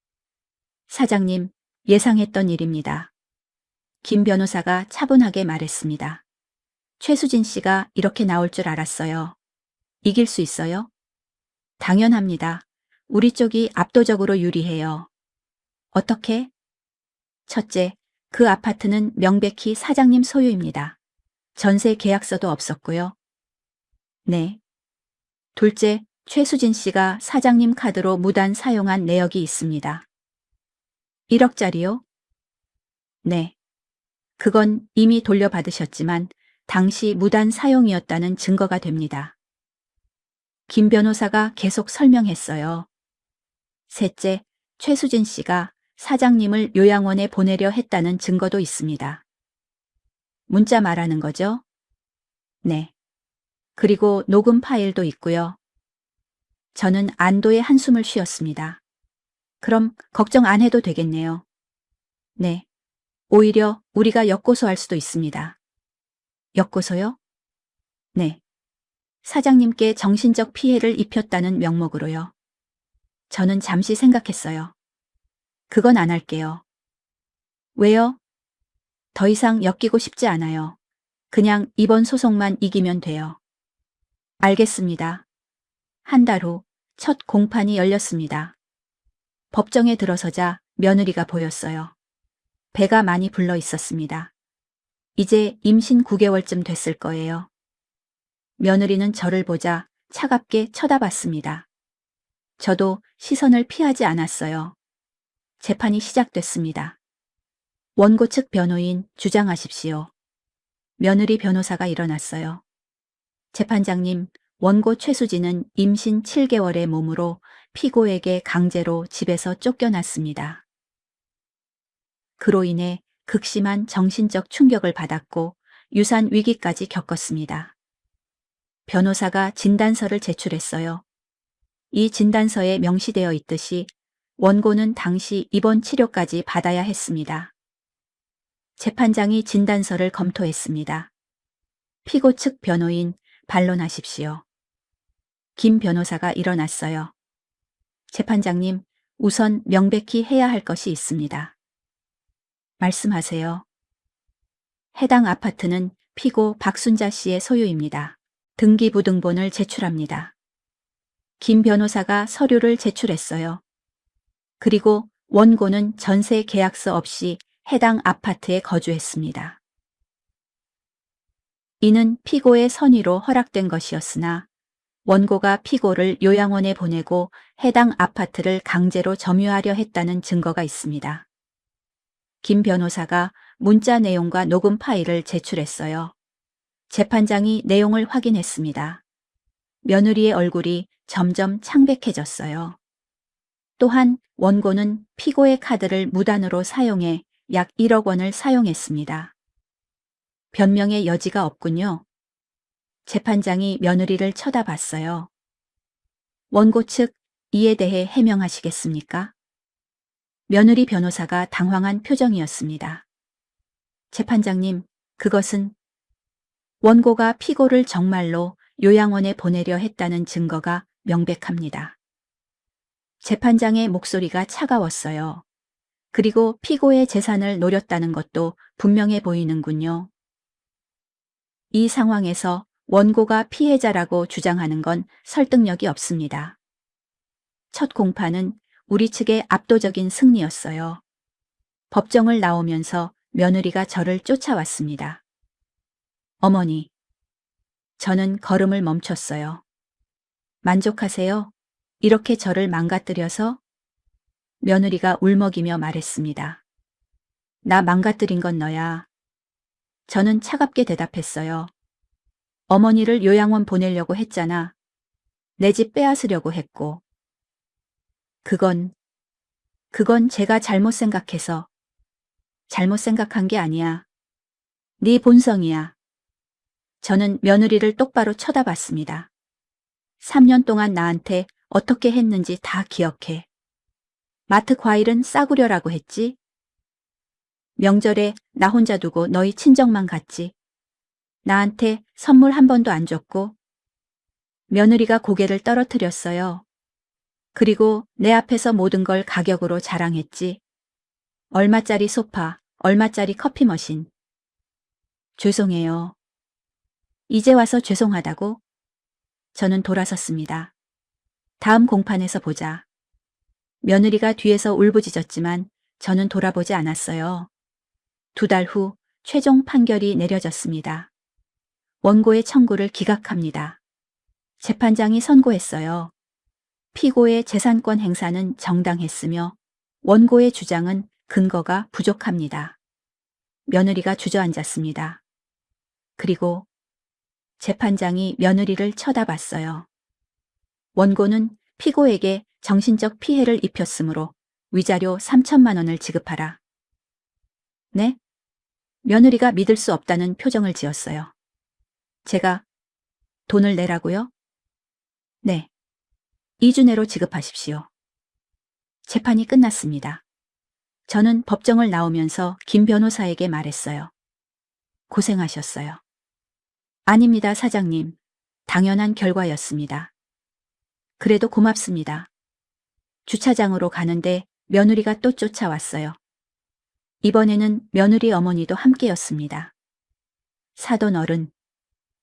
사장님, 예상했던 일입니다. 김 변호사가 차분하게 말했습니다. 최수진 씨가 이렇게 나올 줄 알았어요. 이길 수 있어요? 당연합니다. 우리 쪽이 압도적으로 유리해요. 어떻게? 첫째, 그 아파트는 명백히 사장님 소유입니다. 전세 계약서도 없었고요. 네. 둘째, 최수진 씨가 사장님 카드로 무단 사용한 내역이 있습니다. 1억짜리요? 네. 그건 이미 돌려받으셨지만 당시 무단 사용이었다는 증거가 됩니다. 김 변호사가 계속 설명했어요. 셋째, 최수진 씨가 사장님을 요양원에 보내려 했다는 증거도 있습니다. 문자 말하는 거죠? 네. 그리고 녹음 파일도 있고요. 저는 안도의 한숨을 쉬었습니다. 그럼 걱정 안 해도 되겠네요. 네. 오히려 우리가 역고소할 수도 있습니다. 역고소요? 네. 사장님께 정신적 피해를 입혔다는 명목으로요. 저는 잠시 생각했어요. 그건 안 할게요. 왜요? 더 이상 엮이고 싶지 않아요. 그냥 이번 소송만 이기면 돼요. 알겠습니다. 한 달 후 첫 공판이 열렸습니다. 법정에 들어서자 며느리가 보였어요. 배가 많이 불러 있었습니다. 이제 임신 9개월쯤 됐을 거예요. 며느리는 저를 보자 차갑게 쳐다봤습니다. 저도 시선을 피하지 않았어요. 재판이 시작됐습니다. 원고 측 변호인 주장하십시오. 며느리 변호사가 일어났어요. 재판장님, 원고 최수진은 임신 7개월의 몸으로 피고에게 강제로 집에서 쫓겨났습니다. 그로 인해 극심한 정신적 충격을 받았고 유산 위기까지 겪었습니다. 변호사가 진단서를 제출했어요. 이 진단서에 명시되어 있듯이 원고는 당시 입원 치료까지 받아야 했습니다. 재판장이 진단서를 검토했습니다. 피고 측 변호인 반론하십시오. 김 변호사가 일어났어요. 재판장님, 우선 명백히 해야 할 것이 있습니다. 말씀하세요. 해당 아파트는 피고 박순자 씨의 소유입니다. 등기부등본을 제출합니다. 김 변호사가 서류를 제출했어요. 그리고 원고는 전세 계약서 없이 해당 아파트에 거주했습니다. 이는 피고의 선의로 허락된 것이었으나 원고가 피고를 요양원에 보내고 해당 아파트를 강제로 점유하려 했다는 증거가 있습니다. 김 변호사가 문자 내용과 녹음 파일을 제출했어요. 재판장이 내용을 확인했습니다. 며느리의 얼굴이 점점 창백해졌어요. 또한 원고는 피고의 카드를 무단으로 사용해 약 1억 원을 사용했습니다. 변명의 여지가 없군요. 재판장이 며느리를 쳐다봤어요. 원고 측 이에 대해 해명하시겠습니까? 며느리 변호사가 당황한 표정이었습니다. 재판장님, 그것은 원고가 피고를 정말로 요양원에 보내려 했다는 증거가 명백합니다. 재판장의 목소리가 차가웠어요. 그리고 피고의 재산을 노렸다는 것도 분명해 보이는군요. 이 상황에서 원고가 피해자라고 주장하는 건 설득력이 없습니다. 첫 공판은 우리 측의 압도적인 승리였어요. 법정을 나오면서 며느리가 저를 쫓아왔습니다. 어머니. 저는 걸음을 멈췄어요. 만족하세요? 이렇게 저를 망가뜨려서? 며느리가 울먹이며 말했습니다. 나 망가뜨린 건 너야. 저는 차갑게 대답했어요. 어머니를 요양원 보내려고 했잖아. 내 집 빼앗으려고 했고. 그건 제가 잘못 생각해서. 잘못 생각한 게 아니야. 네 본성이야. 저는 며느리를 똑바로 쳐다봤습니다. 3년 동안 나한테 어떻게 했는지 다 기억해. 마트 과일은 싸구려라고 했지? 명절에 나 혼자 두고 너희 친정만 갔지? 나한테 선물 한 번도 안 줬고. 며느리가 고개를 떨어뜨렸어요. 그리고 내 앞에서 모든 걸 가격으로 자랑했지. 얼마짜리 소파, 얼마짜리 커피 머신. 죄송해요. 이제 와서 죄송하다고? 저는 돌아섰습니다. 다음 공판에서 보자. 며느리가 뒤에서 울부짖었지만 저는 돌아보지 않았어요. 2달 후 최종 판결이 내려졌습니다. 원고의 청구를 기각합니다. 재판장이 선고했어요. 피고의 재산권 행사는 정당했으며 원고의 주장은 근거가 부족합니다. 며느리가 주저앉았습니다. 그리고 재판장이 며느리를 쳐다봤어요. 원고는 피고에게 정신적 피해를 입혔으므로 위자료 3천만 원을 지급하라. 네? 며느리가 믿을 수 없다는 표정을 지었어요. 제가 돈을 내라고요? 네. 2주 내로 지급하십시오. 재판이 끝났습니다. 저는 법정을 나오면서 김 변호사에게 말했어요. 고생하셨어요. 아닙니다, 사장님. 당연한 결과였습니다. 그래도 고맙습니다. 주차장으로 가는데 며느리가 또 쫓아왔어요. 이번에는 며느리 어머니도 함께였습니다. 사돈 어른,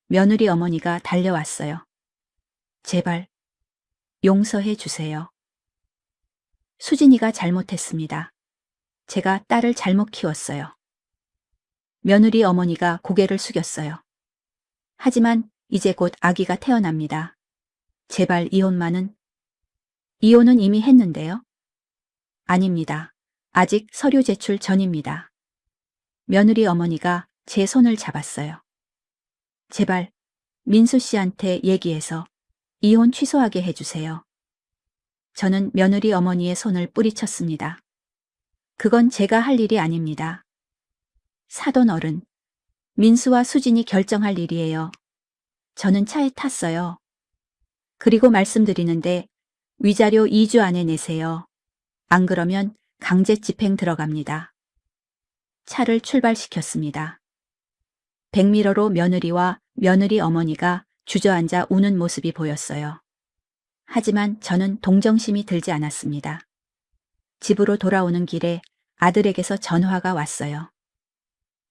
며느리 어머니가 달려왔어요. 제발 용서해 주세요. 수진이가 잘못했습니다. 제가 딸을 잘못 키웠어요. 며느리 어머니가 고개를 숙였어요. 하지만 이제 곧 아기가 태어납니다. 제발 이혼만은. 이혼은 이미 했는데요. 아닙니다. 아직 서류 제출 전입니다. 며느리 어머니가 제 손을 잡았어요. 제발 민수 씨한테 얘기해서 이혼 취소하게 해주세요. 저는 며느리 어머니의 손을 뿌리쳤습니다. 그건 제가 할 일이 아닙니다. 사돈 어른, 민수와 수진이 결정할 일이에요. 저는 차에 탔어요. 그리고 말씀드리는데 위자료 2주 안에 내세요. 안 그러면 강제 집행 들어갑니다. 차를 출발시켰습니다. 백미러로 며느리와 며느리 어머니가 주저앉아 우는 모습이 보였어요. 하지만 저는 동정심이 들지 않았습니다. 집으로 돌아오는 길에 아들에게서 전화가 왔어요.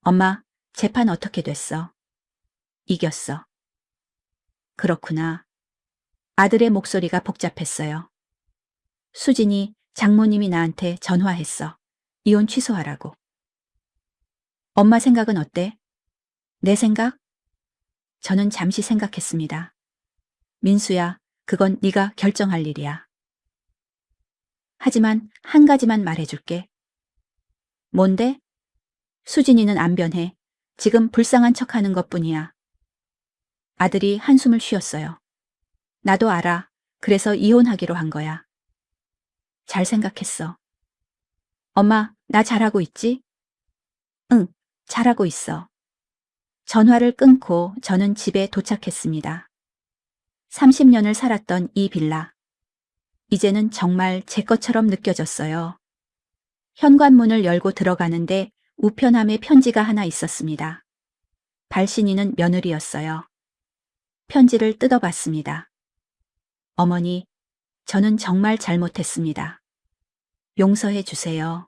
엄마, 재판 어떻게 됐어? 이겼어. 그렇구나. 아들의 목소리가 복잡했어요. 수진이 장모님이 나한테 전화했어. 이혼 취소하라고. 엄마 생각은 어때? 내 생각? 저는 잠시 생각했습니다. 민수야, 그건 네가 결정할 일이야. 하지만 한 가지만 말해줄게. 뭔데? 수진이는 안 변해. 지금 불쌍한 척하는 것뿐이야. 아들이 한숨을 쉬었어요. 나도 알아. 그래서 이혼하기로 한 거야. 잘 생각했어. 엄마, 나 잘하고 있지? 응, 잘하고 있어. 전화를 끊고 저는 집에 도착했습니다. 30년을 살았던 이 빌라. 이제는 정말 제 것처럼 느껴졌어요. 현관문을 열고 들어가는데 우편함에 편지가 하나 있었습니다. 발신인은 며느리였어요. 편지를 뜯어봤습니다. 어머니, 저는 정말 잘못했습니다. 용서해 주세요.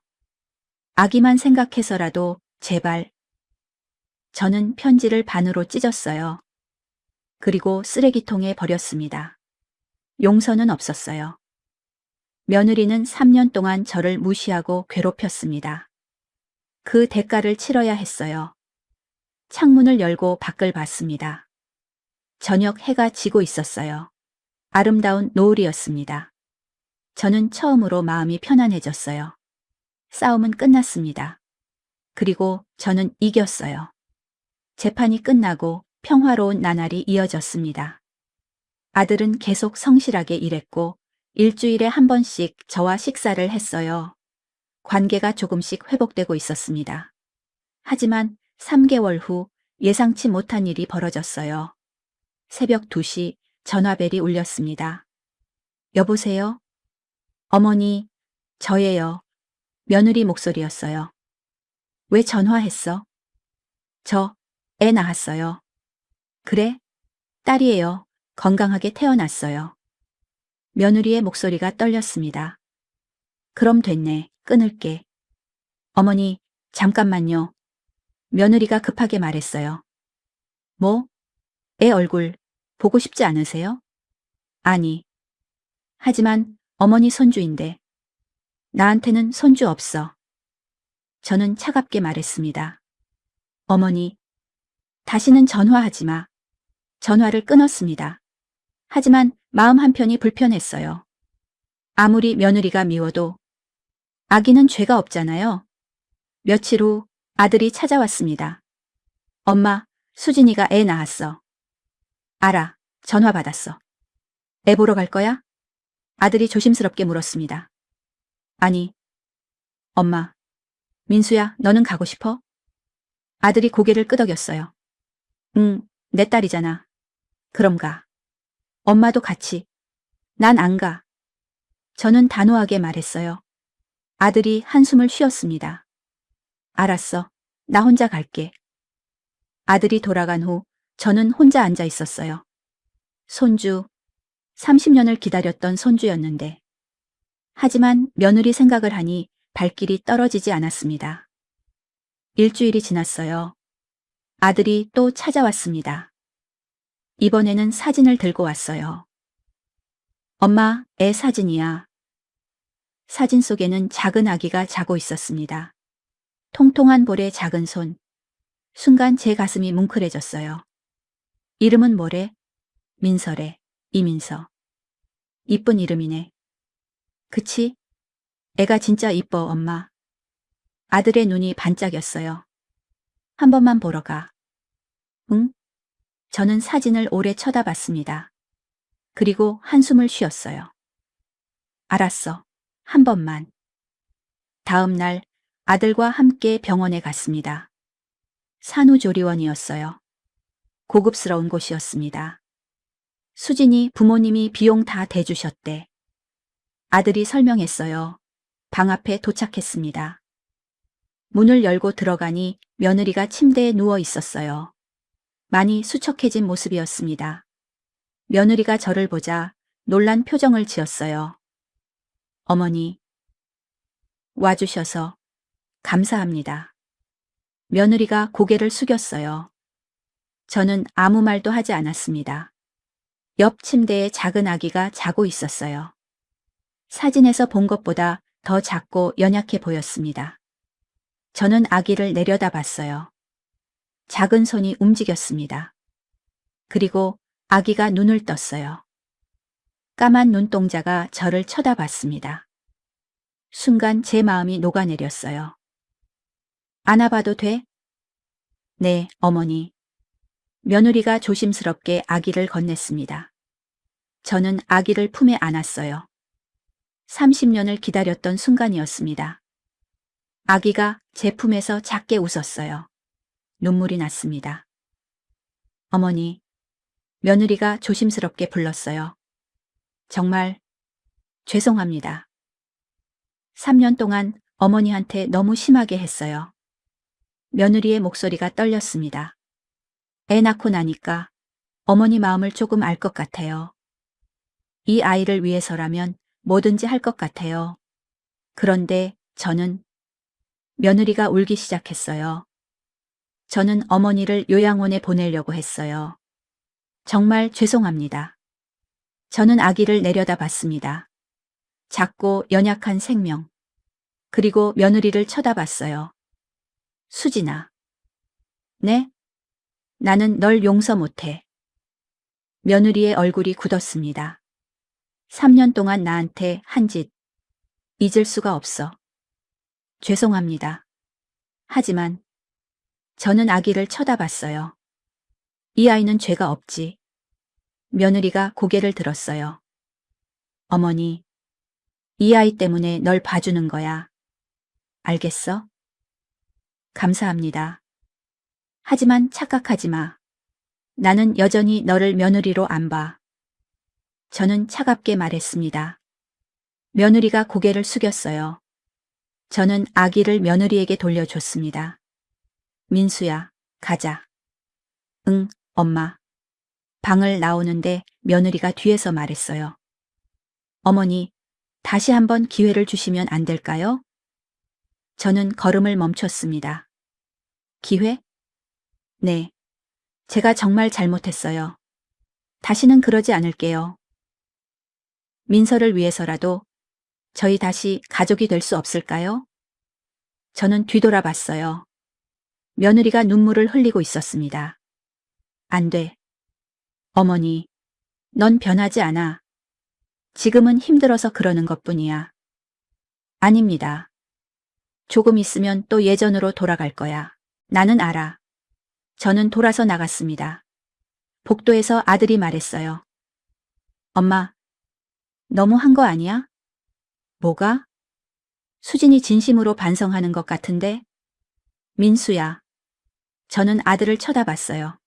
아기만 생각해서라도 제발. 저는 편지를 반으로 찢었어요. 그리고 쓰레기통에 버렸습니다. 용서는 없었어요. 며느리는 3년 동안 저를 무시하고 괴롭혔습니다. 그 대가를 치러야 했어요. 창문을 열고 밖을 봤습니다. 저녁 해가 지고 있었어요. 아름다운 노을이었습니다. 저는 처음으로 마음이 편안해졌어요. 싸움은 끝났습니다. 그리고 저는 이겼어요. 재판이 끝나고 평화로운 나날이 이어졌습니다. 아들은 계속 성실하게 일했고 일주일에 한 번씩 저와 식사를 했어요. 관계가 조금씩 회복되고 있었습니다. 하지만 3개월 후 예상치 못한 일이 벌어졌어요. 새벽 2시 전화벨이 울렸습니다. 여보세요? 어머니, 저예요. 며느리 목소리였어요. 왜 전화했어? 저, 애 낳았어요. 그래? 딸이에요. 건강하게 태어났어요. 며느리의 목소리가 떨렸습니다. 그럼 됐네. 끊을게. 어머니, 잠깐만요. 며느리가 급하게 말했어요. 뭐? 애 얼굴 보고 싶지 않으세요? 아니. 하지만 어머니 손주인데. 나한테는 손주 없어. 저는 차갑게 말했습니다. 어머니, 다시는 전화하지 마. 전화를 끊었습니다. 하지만 마음 한편이 불편했어요. 아무리 며느리가 미워도 아기는 죄가 없잖아요. 며칠 후 아들이 찾아왔습니다. 엄마, 수진이가 애 낳았어. 알아. 전화 받았어. 애 보러 갈 거야? 아들이 조심스럽게 물었습니다. 아니. 엄마. 민수야, 너는 가고 싶어? 아들이 고개를 끄덕였어요. 응, 내 딸이잖아. 그럼 가. 엄마도 같이. 난 안 가. 저는 단호하게 말했어요. 아들이 한숨을 쉬었습니다. 알았어. 나 혼자 갈게. 아들이 돌아간 후 저는 혼자 앉아 있었어요. 손주, 30년을 기다렸던 손주였는데. 하지만 며느리 생각을 하니 발길이 떨어지지 않았습니다. 일주일이 지났어요. 아들이 또 찾아왔습니다. 이번에는 사진을 들고 왔어요. 엄마, 애 사진이야. 사진 속에는 작은 아기가 자고 있었습니다. 통통한 볼에 작은 손. 순간 제 가슴이 뭉클해졌어요. 이름은 뭐래? 민서래. 이민서. 이쁜 이름이네. 그치? 애가 진짜 이뻐, 엄마. 아들의 눈이 반짝였어요. 한 번만 보러 가. 응? 저는 사진을 오래 쳐다봤습니다. 그리고 한숨을 쉬었어요. 알았어. 한 번만. 다음 날 아들과 함께 병원에 갔습니다. 산후조리원이었어요. 고급스러운 곳이었습니다. 수진이 부모님이 비용 다 대주셨대. 아들이 설명했어요. 방 앞에 도착했습니다. 문을 열고 들어가니 며느리가 침대에 누워 있었어요. 많이 수척해진 모습이었습니다. 며느리가 저를 보자 놀란 표정을 지었어요. 어머니, 와주셔서 감사합니다. 며느리가 고개를 숙였어요. 저는 아무 말도 하지 않았습니다. 옆 침대에 작은 아기가 자고 있었어요. 사진에서 본 것보다 더 작고 연약해 보였습니다. 저는 아기를 내려다봤어요. 작은 손이 움직였습니다. 그리고 아기가 눈을 떴어요. 까만 눈동자가 저를 쳐다봤습니다. 순간 제 마음이 녹아내렸어요. 안아봐도 돼? 네, 어머니. 며느리가 조심스럽게 아기를 건넸습니다. 저는 아기를 품에 안았어요. 30년을 기다렸던 순간이었습니다. 아기가 제 품에서 작게 웃었어요. 눈물이 났습니다. 어머니, 며느리가 조심스럽게 불렀어요. 정말 죄송합니다. 3년 동안 어머니한테 너무 심하게 했어요. 며느리의 목소리가 떨렸습니다. 애 낳고 나니까 어머니 마음을 조금 알 것 같아요. 이 아이를 위해서라면 뭐든지 할 것 같아요. 그런데 저는 며느리가 울기 시작했어요. 저는 어머니를 요양원에 보내려고 했어요. 정말 죄송합니다. 저는 아기를 내려다봤습니다. 작고 연약한 생명. 그리고 며느리를 쳐다봤어요. 수진아. 네? 나는 널 용서 못해. 며느리의 얼굴이 굳었습니다. 3년 동안 나한테 한 짓 잊을 수가 없어. 죄송합니다. 하지만 저는 아기를 쳐다봤어요. 이 아이는 죄가 없지. 며느리가 고개를 들었어요. 어머니, 이 아이 때문에 널 봐주는 거야. 알겠어? 감사합니다. 하지만 착각하지 마. 나는 여전히 너를 며느리로 안 봐. 저는 차갑게 말했습니다. 며느리가 고개를 숙였어요. 저는 아기를 며느리에게 돌려줬습니다. 민수야, 가자. 응, 엄마. 방을 나오는데 며느리가 뒤에서 말했어요. 어머니, 다시 한번 기회를 주시면 안 될까요? 저는 걸음을 멈췄습니다. 기회? 네. 제가 정말 잘못했어요. 다시는 그러지 않을게요. 민서를 위해서라도 저희 다시 가족이 될 수 없을까요? 저는 뒤돌아봤어요. 며느리가 눈물을 흘리고 있었습니다. 안 돼. 어머니, 넌 변하지 않아. 지금은 힘들어서 그러는 것뿐이야. 아닙니다. 조금 있으면 또 예전으로 돌아갈 거야. 나는 알아. 저는 돌아서 나갔습니다. 복도에서 아들이 말했어요. 엄마, 너무 한 거 아니야? 뭐가? 수진이 진심으로 반성하는 것 같은데? 민수야. 저는 아들을 쳐다봤어요.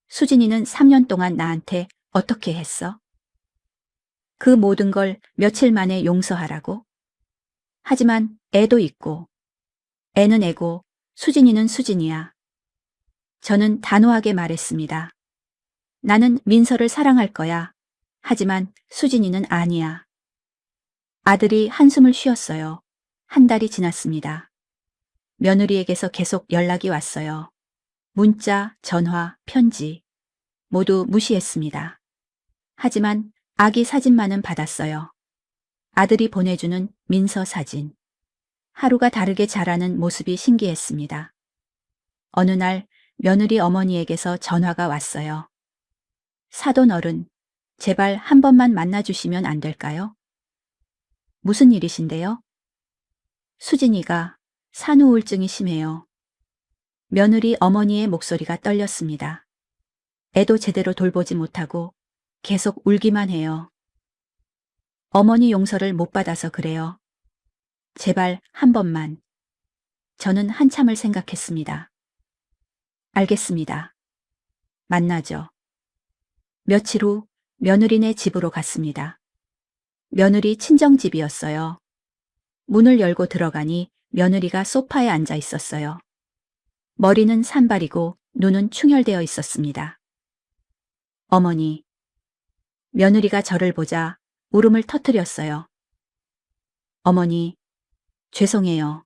수진이는 3년 동안 나한테 어떻게 했어? 그 모든 걸 며칠 만에 용서하라고? 하지만 애도 있고, 애는 애고, 수진이는 수진이야. 저는 단호하게 말했습니다. 나는 민서를 사랑할 거야. 하지만 수진이는 아니야. 아들이 한숨을 쉬었어요. 한 달이 지났습니다. 며느리에게서 계속 연락이 왔어요. 문자, 전화, 편지 모두 무시했습니다. 하지만 아기 사진만은 받았어요. 아들이 보내주는 민서 사진. 하루가 다르게 자라는 모습이 신기했습니다. 어느 날 며느리 어머니에게서 전화가 왔어요. 사돈 어른, 제발 한 번만 만나주시면 안 될까요? 무슨 일이신데요? 수진이가 산후우울증이 심해요. 며느리 어머니의 목소리가 떨렸습니다. 애도 제대로 돌보지 못하고 계속 울기만 해요. 어머니 용서를 못 받아서 그래요. 제발 한 번만. 저는 한참을 생각했습니다. 알겠습니다. 만나죠. 며칠 후 며느리네 집으로 갔습니다. 며느리 친정집이었어요. 문을 열고 들어가니 며느리가 소파에 앉아 있었어요. 머리는 산발이고 눈은 충혈되어 있었습니다. 어머니. 며느리가 저를 보자 울음을 터뜨렸어요. 어머니, 죄송해요.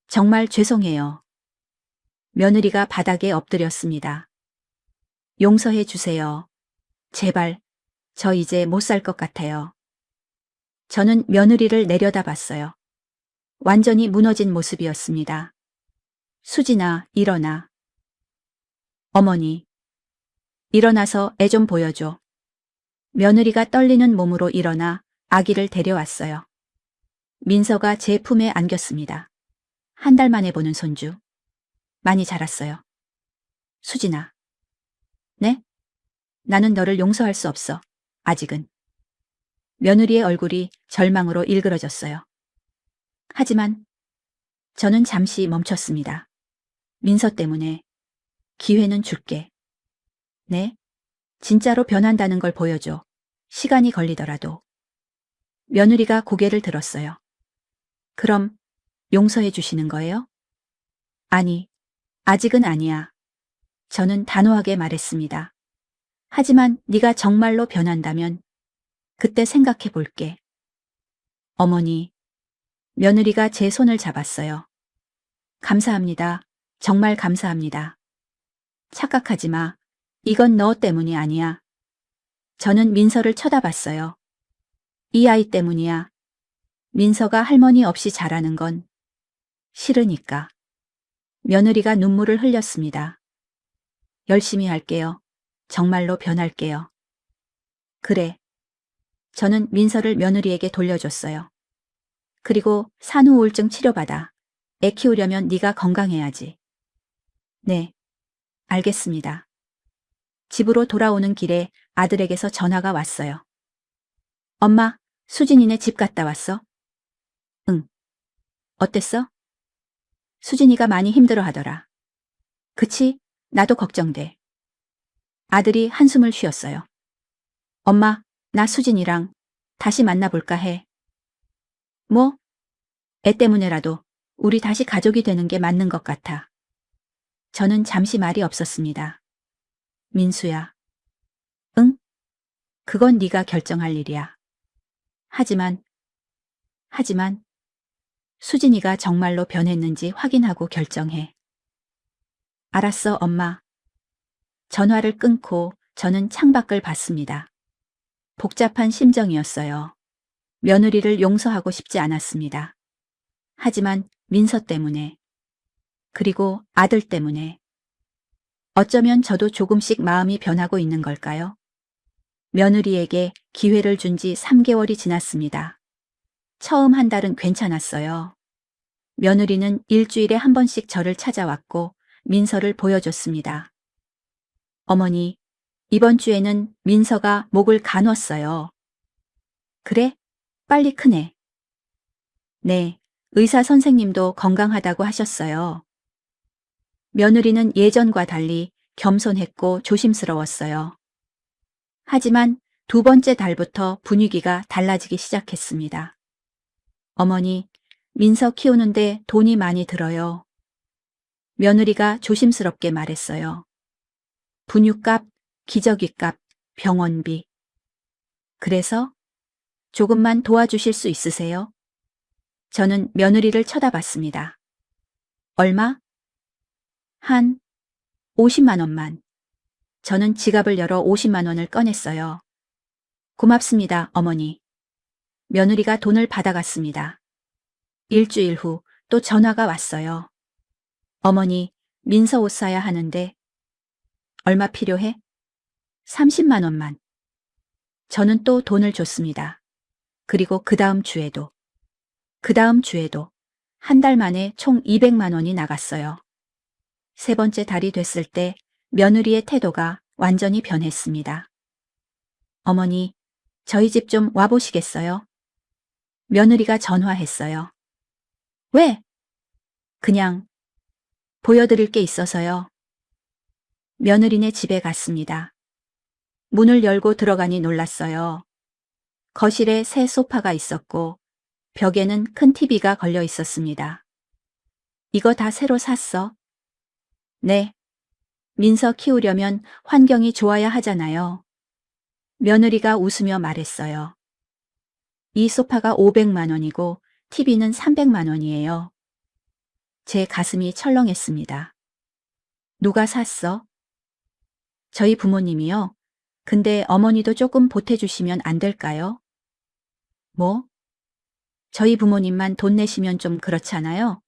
정말 죄송해요. 며느리가 바닥에 엎드렸습니다. 용서해 주세요. 제발, 저 이제 못 살 것 같아요. 저는 며느리를 내려다봤어요. 완전히 무너진 모습이었습니다. 수진아, 일어나. 어머니, 일어나서 애 좀 보여줘. 며느리가 떨리는 몸으로 일어나 아기를 데려왔어요. 민서가 제 품에 안겼습니다. 한 달 만에 보는 손주. 많이 자랐어요. 수진아. 네? 나는 너를 용서할 수 없어. 아직은. 며느리의 얼굴이 절망으로 일그러졌어요. 하지만 저는 잠시 멈췄습니다. 민서 때문에 기회는 줄게. 네? 진짜로 변한다는 걸 보여줘. 시간이 걸리더라도. 며느리가 고개를 들었어요. 그럼 용서해 주시는 거예요? 아니, 아직은 아니야. 저는 단호하게 말했습니다. 하지만 네가 정말로 변한다면 그때 생각해 볼게. 어머니, 며느리가 제 손을 잡았어요. 감사합니다. 정말 감사합니다. 착각하지 마. 이건 너 때문이 아니야. 저는 민서를 쳐다봤어요. 이 아이 때문이야. 민서가 할머니 없이 자라는 건 싫으니까. 며느리가 눈물을 흘렸습니다. 열심히 할게요. 정말로 변할게요. 그래. 저는 민서를 며느리에게 돌려줬어요. 그리고 산후 우울증 치료받아. 애 키우려면 네가 건강해야지. 네. 알겠습니다. 집으로 돌아오는 길에 아들에게서 전화가 왔어요. 엄마, 수진이네 집 갔다 왔어? 응. 어땠어? 수진이가 많이 힘들어 하더라. 그치? 나도 걱정돼. 아들이 한숨을 쉬었어요. 엄마, 나 수진이랑 다시 만나볼까 해. 뭐? 애 때문에라도 우리 다시 가족이 되는 게 맞는 것 같아. 저는 잠시 말이 없었습니다. 민수야. 응? 그건 네가 결정할 일이야. 하지만 수진이가 정말로 변했는지 확인하고 결정해. 알았어, 엄마. 전화를 끊고 저는 창밖을 봤습니다. 복잡한 심정이었어요. 며느리를 용서하고 싶지 않았습니다. 하지만 민서 때문에, 그리고 아들 때문에. 어쩌면 저도 조금씩 마음이 변하고 있는 걸까요? 며느리에게 기회를 준 지 3개월이 지났습니다. 처음 한 달은 괜찮았어요. 며느리는 일주일에 한 번씩 저를 찾아왔고 민서를 보여줬습니다. 어머니, 이번 주에는 민서가 목을 가눴어요. 그래? 빨리 크네. 네, 의사 선생님도 건강하다고 하셨어요. 며느리는 예전과 달리 겸손했고 조심스러웠어요. 하지만 두 번째 달부터 분위기가 달라지기 시작했습니다. 어머니, 민서 키우는데 돈이 많이 들어요. 며느리가 조심스럽게 말했어요. 분유값, 기저귀값, 병원비. 그래서 조금만 도와주실 수 있으세요? 저는 며느리를 쳐다봤습니다. 얼마? 한 50만 원만. 저는 지갑을 열어 50만 원을 꺼냈어요. 고맙습니다, 어머니. 며느리가 돈을 받아갔습니다. 일주일 후 또 전화가 왔어요. 어머니, 민서 옷 사야 하는데 얼마 필요해? 30만 원만. 저는 또 돈을 줬습니다. 그리고 그 다음 주에도 한 달 만에 총 200만 원이 나갔어요. 세 번째 달이 됐을 때 며느리의 태도가 완전히 변했습니다. 어머니, 저희 집 좀 와보시겠어요? 며느리가 전화했어요. 왜? 그냥 보여드릴 게 있어서요. 며느리네 집에 갔습니다. 문을 열고 들어가니 놀랐어요. 거실에 새 소파가 있었고 벽에는 큰 TV가 걸려 있었습니다. 이거 다 새로 샀어? 네. 민서 키우려면 환경이 좋아야 하잖아요. 며느리가 웃으며 말했어요. 이 소파가 500만 원이고 TV는 300만 원이에요. 제 가슴이 철렁했습니다. 누가 샀어? 저희 부모님이요. 근데 어머니도 조금 보태주시면 안 될까요? 뭐? 저희 부모님만 돈 내시면 좀 그렇잖아요.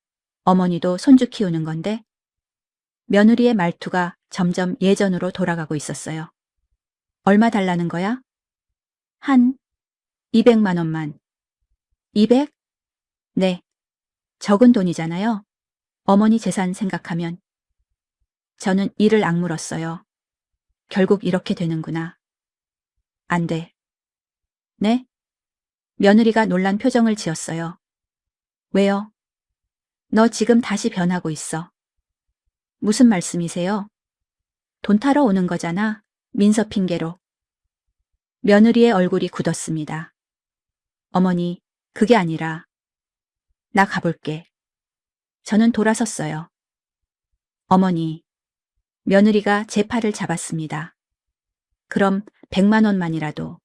어머니도 손주 키우는 건데. 며느리의 말투가 점점 예전으로 돌아가고 있었어요. 얼마 달라는 거야? 한 200만 원만. 200? 네. 적은 돈이잖아요. 어머니 재산 생각하면. 저는 이를 악물었어요. 결국 이렇게 되는구나. 안 돼. 네? 며느리가 놀란 표정을 지었어요. 왜요? 너 지금 다시 변하고 있어. 무슨 말씀이세요? 돈 타러 오는 거잖아. 민서 핑계로. 며느리의 얼굴이 굳었습니다. 어머니, 그게 아니라 나 가볼게. 저는 돌아섰어요. 어머니, 며느리가 제 팔을 잡았습니다. 그럼 100만 원만이라도.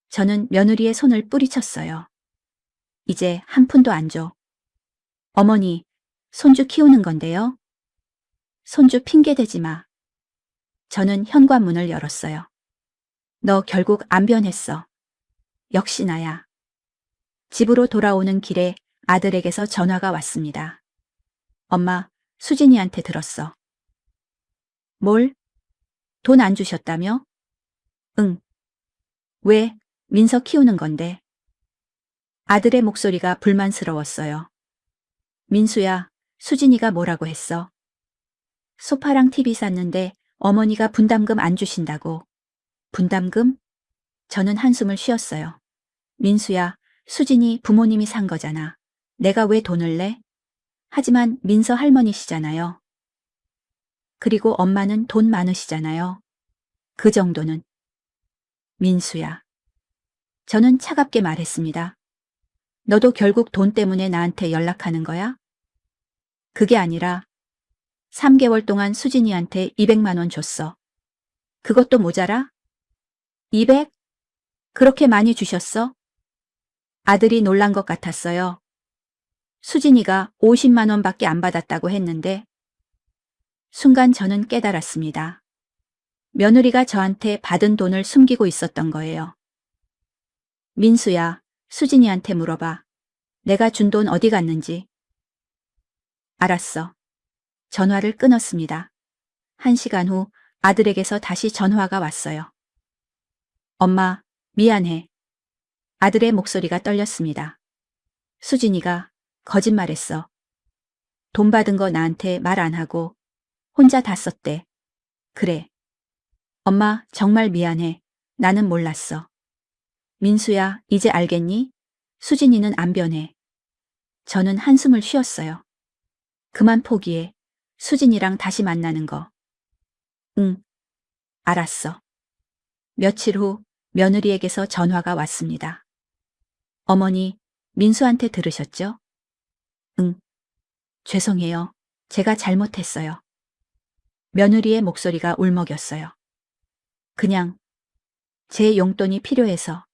저는 며느리의 손을 뿌리쳤어요. 이제 한 푼도 안 줘. 어머니, 손주 키우는 건데요. 손주 핑계 대지 마. 저는 현관문을 열었어요. 너 결국 안 변했어. 역시 나야. 집으로 돌아오는 길에 아들에게서 전화가 왔습니다. 엄마, 수진이한테 들었어. 뭘? 돈 안 주셨다며? 응. 왜? 민서 키우는 건데. 아들의 목소리가 불만스러웠어요. 민수야, 수진이가 뭐라고 했어? 소파랑 TV 샀는데 어머니가 분담금 안 주신다고. 분담금? 저는 한숨을 쉬었어요. 민수야, 수진이 부모님이 산 거잖아. 내가 왜 돈을 내? 하지만 민서 할머니시잖아요. 그리고 엄마는 돈 많으시잖아요. 그 정도는. 민수야. 저는 차갑게 말했습니다. 너도 결국 돈 때문에 나한테 연락하는 거야? 그게 아니라 3개월 동안 수진이한테 200만 원 줬어. 그것도 모자라? 200? 그렇게 많이 주셨어? 아들이 놀란 것 같았어요. 수진이가 50만 원밖에 안 받았다고 했는데 순간 저는 깨달았습니다. 며느리가 저한테 받은 돈을 숨기고 있었던 거예요. 민수야, 수진이한테 물어봐. 내가 준 돈 어디 갔는지. 알았어. 전화를 끊었습니다. 1시간 후 아들에게서 다시 전화가 왔어요. 엄마, 미안해. 아들의 목소리가 떨렸습니다. 수진이가 거짓말했어. 돈 받은 거 나한테 말 안 하고 혼자 다 썼대. 그래. 엄마, 정말 미안해. 나는 몰랐어. 민수야, 이제 알겠니? 수진이는 안 변해. 저는 한숨을 쉬었어요. 그만 포기해. 수진이랑 다시 만나는 거. 응, 알았어. 며칠 후 며느리에게서 전화가 왔습니다. 어머니, 민수한테 들으셨죠? 응, 죄송해요. 제가 잘못했어요. 며느리의 목소리가 울먹였어요. 그냥 제 용돈이 필요해서.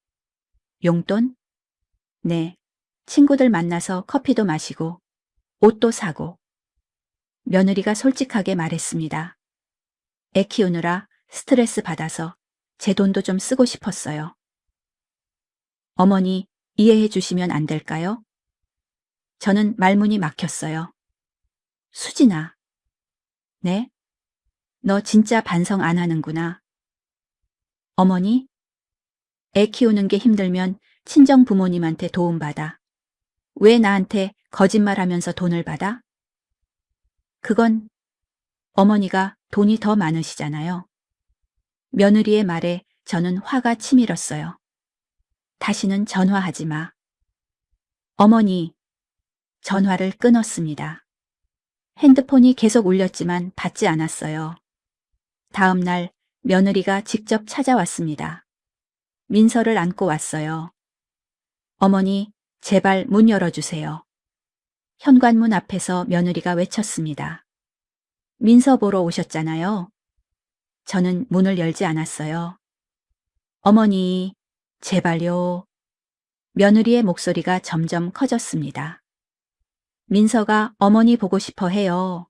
용돈? 네. 친구들 만나서 커피도 마시고 옷도 사고. 며느리가 솔직하게 말했습니다. 애 키우느라 스트레스 받아서 제 돈도 좀 쓰고 싶었어요. 어머니, 이해해 주시면 안 될까요? 저는 말문이 막혔어요. 수진아. 네? 너 진짜 반성 안 하는구나. 어머니? 애 키우는 게 힘들면 친정 부모님한테 도움받아. 왜 나한테 거짓말하면서 돈을 받아? 그건 어머니가 돈이 더 많으시잖아요. 며느리의 말에 저는 화가 치밀었어요. 다시는 전화하지 마. 어머니, 전화를 끊었습니다. 핸드폰이 계속 울렸지만 받지 않았어요. 다음 날 며느리가 직접 찾아왔습니다. 민서를 안고 왔어요. 어머니, 제발 문 열어주세요. 현관문 앞에서 며느리가 외쳤습니다. 민서 보러 오셨잖아요. 저는 문을 열지 않았어요. 어머니, 제발요. 며느리의 목소리가 점점 커졌습니다. 민서가 어머니 보고 싶어 해요.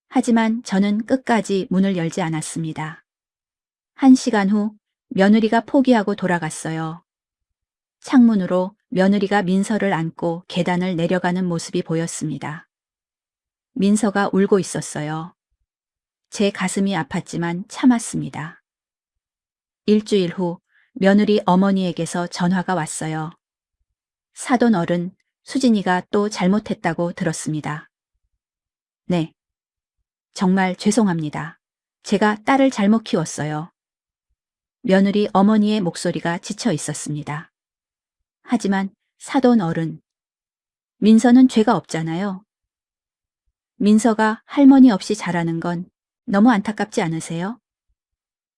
하지만 저는 끝까지 문을 열지 않았습니다. 1시간 후 며느리가 포기하고 돌아갔어요. 창문으로 며느리가 민서를 안고 계단을 내려가는 모습이 보였습니다. 민서가 울고 있었어요. 제 가슴이 아팠지만 참았습니다. 일주일 후 며느리 어머니에게서 전화가 왔어요. 사돈 어른, 수진이가 또 잘못했다고 들었습니다. 네. 정말 죄송합니다. 제가 딸을 잘못 키웠어요. 며느리 어머니의 목소리가 지쳐 있었습니다. 하지만 사돈 어른, 민서는 죄가 없잖아요. 민서가 할머니 없이 자라는 건 너무 안타깝지 않으세요?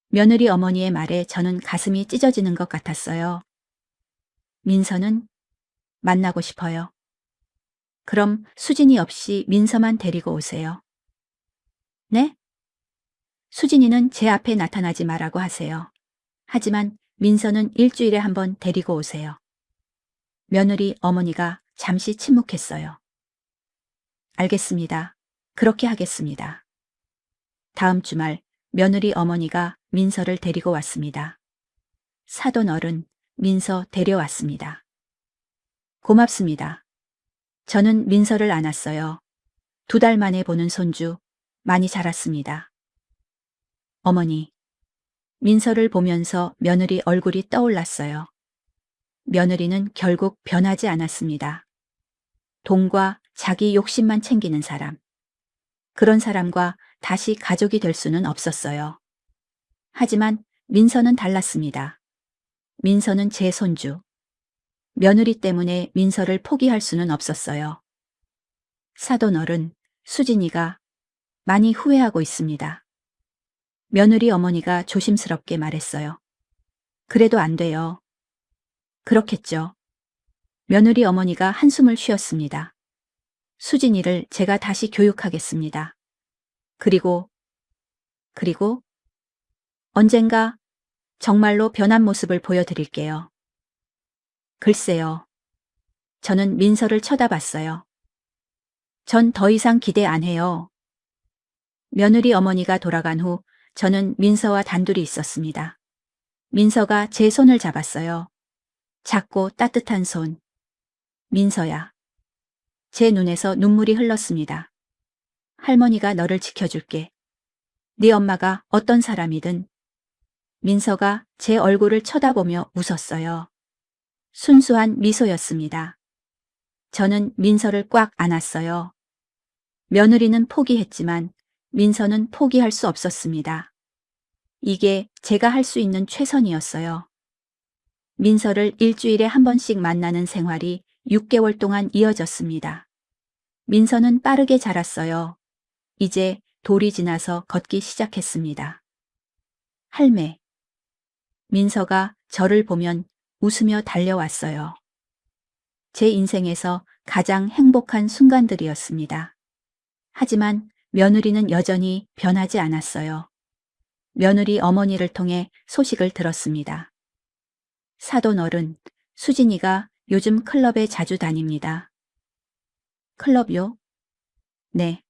며느리 어머니의 말에 저는 가슴이 찢어지는 것 같았어요. 민서는 만나고 싶어요. 그럼 수진이 없이 민서만 데리고 오세요. 네? 수진이는 제 앞에 나타나지 말라고 하세요. 하지만 민서는 일주일에 한 번 데리고 오세요. 며느리 어머니가 잠시 침묵했어요. 알겠습니다. 그렇게 하겠습니다. 다음 주말 며느리 어머니가 민서를 데리고 왔습니다. 사돈 어른, 민서 데려왔습니다. 고맙습니다. 저는 민서를 안았어요. 2달 만에 보는 손주, 많이 자랐습니다. 어머니, 민서를 보면서 며느리 얼굴이 떠올랐어요. 며느리는 결국 변하지 않았습니다. 돈과 자기 욕심만 챙기는 사람. 그런 사람과 다시 가족이 될 수는 없었어요. 하지만 민서는 달랐습니다. 민서는 제 손주. 며느리 때문에 민서를 포기할 수는 없었어요. 사돈 어른, 수진이가 많이 후회하고 있습니다. 며느리 어머니가 조심스럽게 말했어요. 그래도 안 돼요. 그렇겠죠. 며느리 어머니가 한숨을 쉬었습니다. 수진이를 제가 다시 교육하겠습니다. 그리고 언젠가 정말로 변한 모습을 보여드릴게요. 글쎄요. 저는 민서를 쳐다봤어요. 전 더 이상 기대 안 해요. 며느리 어머니가 돌아간 후 저는 민서와 단둘이 있었습니다. 민서가 제 손을 잡았어요. 작고 따뜻한 손. 민서야. 제 눈에서 눈물이 흘렀습니다. 할머니가 너를 지켜줄게. 네 엄마가 어떤 사람이든. 민서가 제 얼굴을 쳐다보며 웃었어요. 순수한 미소였습니다. 저는 민서를 꽉 안았어요. 며느리는 포기했지만 민서는 포기할 수 없었습니다. 이게 제가 할 수 있는 최선이었어요. 민서를 일주일에 한 번씩 만나는 생활이 6개월 동안 이어졌습니다. 민서는 빠르게 자랐어요. 이제 돌이 지나서 걷기 시작했습니다. 할매. 민서가 저를 보면 웃으며 달려왔어요. 제 인생에서 가장 행복한 순간들이었습니다. 하지만 며느리는 여전히 변하지 않았어요. 며느리 어머니를 통해 소식을 들었습니다. 사돈 어른, 수진이가 요즘 클럽에 자주 다닙니다. 클럽요? 네.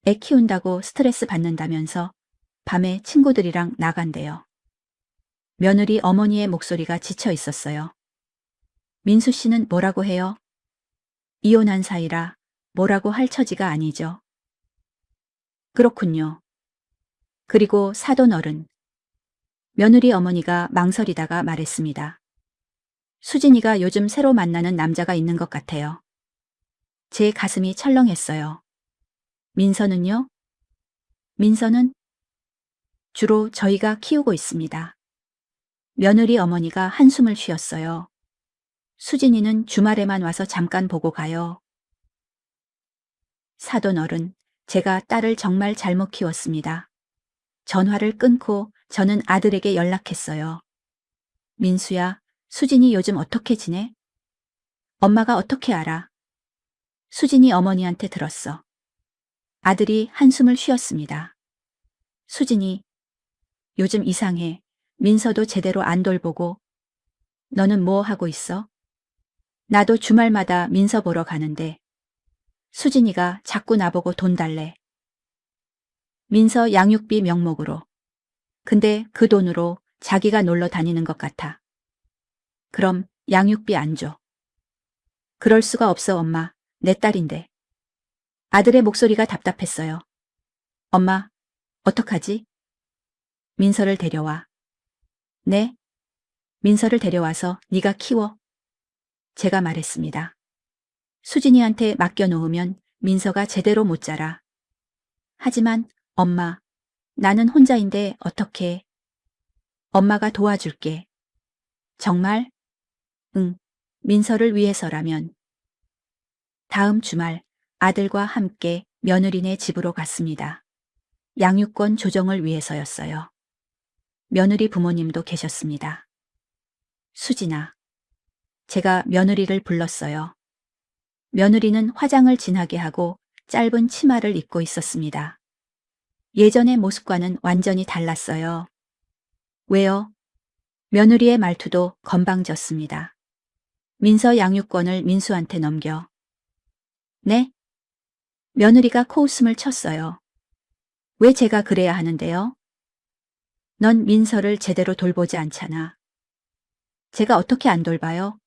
애 키운다고 스트레스 받는다면서 밤에 친구들이랑 나간대요. 며느리 어머니의 목소리가 지쳐 있었어요. 민수 씨는 뭐라고 해요? 이혼한 사이라 뭐라고 할 처지가 아니죠. 그렇군요. 그리고 사돈 어른. 며느리 어머니가 망설이다가 말했습니다. 수진이가 요즘 새로 만나는 남자가 있는 것 같아요. 제 가슴이 철렁했어요. 민서는요? 민서는 주로 저희가 키우고 있습니다. 며느리 어머니가 한숨을 쉬었어요. 수진이는 주말에만 와서 잠깐 보고 가요. 사돈 어른, 제가 딸을 정말 잘못 키웠습니다. 전화를 끊고 저는 아들에게 연락했어요. 민수야, 수진이 요즘 어떻게 지내? 엄마가 어떻게 알아? 수진이 어머니한테 들었어. 아들이 한숨을 쉬었습니다. 수진이, 요즘 이상해. 민서도 제대로 안 돌보고. 너는 뭐 하고 있어? 나도 주말마다 민서 보러 가는데. 수진이가 자꾸 나보고 돈 달래. 민서 양육비 명목으로. 근데 그 돈으로 자기가 놀러 다니는 것 같아. 그럼 양육비 안 줘. 그럴 수가 없어, 엄마. 내 딸인데. 아들의 목소리가 답답했어요. 엄마, 어떡하지? 민서를 데려와. 네? 민서를 데려와서 네가 키워. 제가 말했습니다. 수진이한테 맡겨놓으면 민서가 제대로 못 자라. 하지만 엄마, 나는 혼자인데 어떡해. 엄마가 도와줄게. 정말? 응, 민서를 위해서라면. 다음 주말 아들과 함께 며느리네 집으로 갔습니다. 양육권 조정을 위해서였어요. 며느리 부모님도 계셨습니다. 수진아. 제가 며느리를 불렀어요. 며느리는 화장을 진하게 하고 짧은 치마를 입고 있었습니다. 예전의 모습과는 완전히 달랐어요. 왜요? 며느리의 말투도 건방졌습니다. 민서 양육권을 민수한테 넘겨. 네? 며느리가 코웃음을 쳤어요. 왜 제가 그래야 하는데요? 넌 민서를 제대로 돌보지 않잖아. 제가 어떻게 안 돌봐요?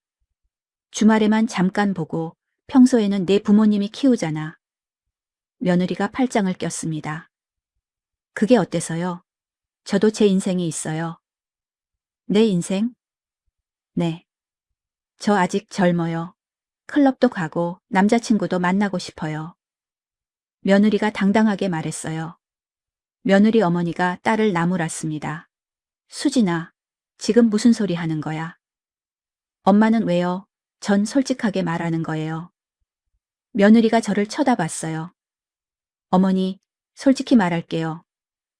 주말에만 잠깐 보고 평소에는 내 부모님이 키우잖아. 며느리가 팔짱을 꼈습니다. 그게 어때서요? 저도 제 인생이 있어요. 내 인생? 네. 저 아직 젊어요. 클럽도 가고 남자친구도 만나고 싶어요. 며느리가 당당하게 말했어요. 며느리 어머니가 딸을 나무랐습니다. 수진아, 지금 무슨 소리 하는 거야? 엄마는 왜요? 전 솔직하게 말하는 거예요. 며느리가 저를 쳐다봤어요. 어머니, 솔직히 말할게요.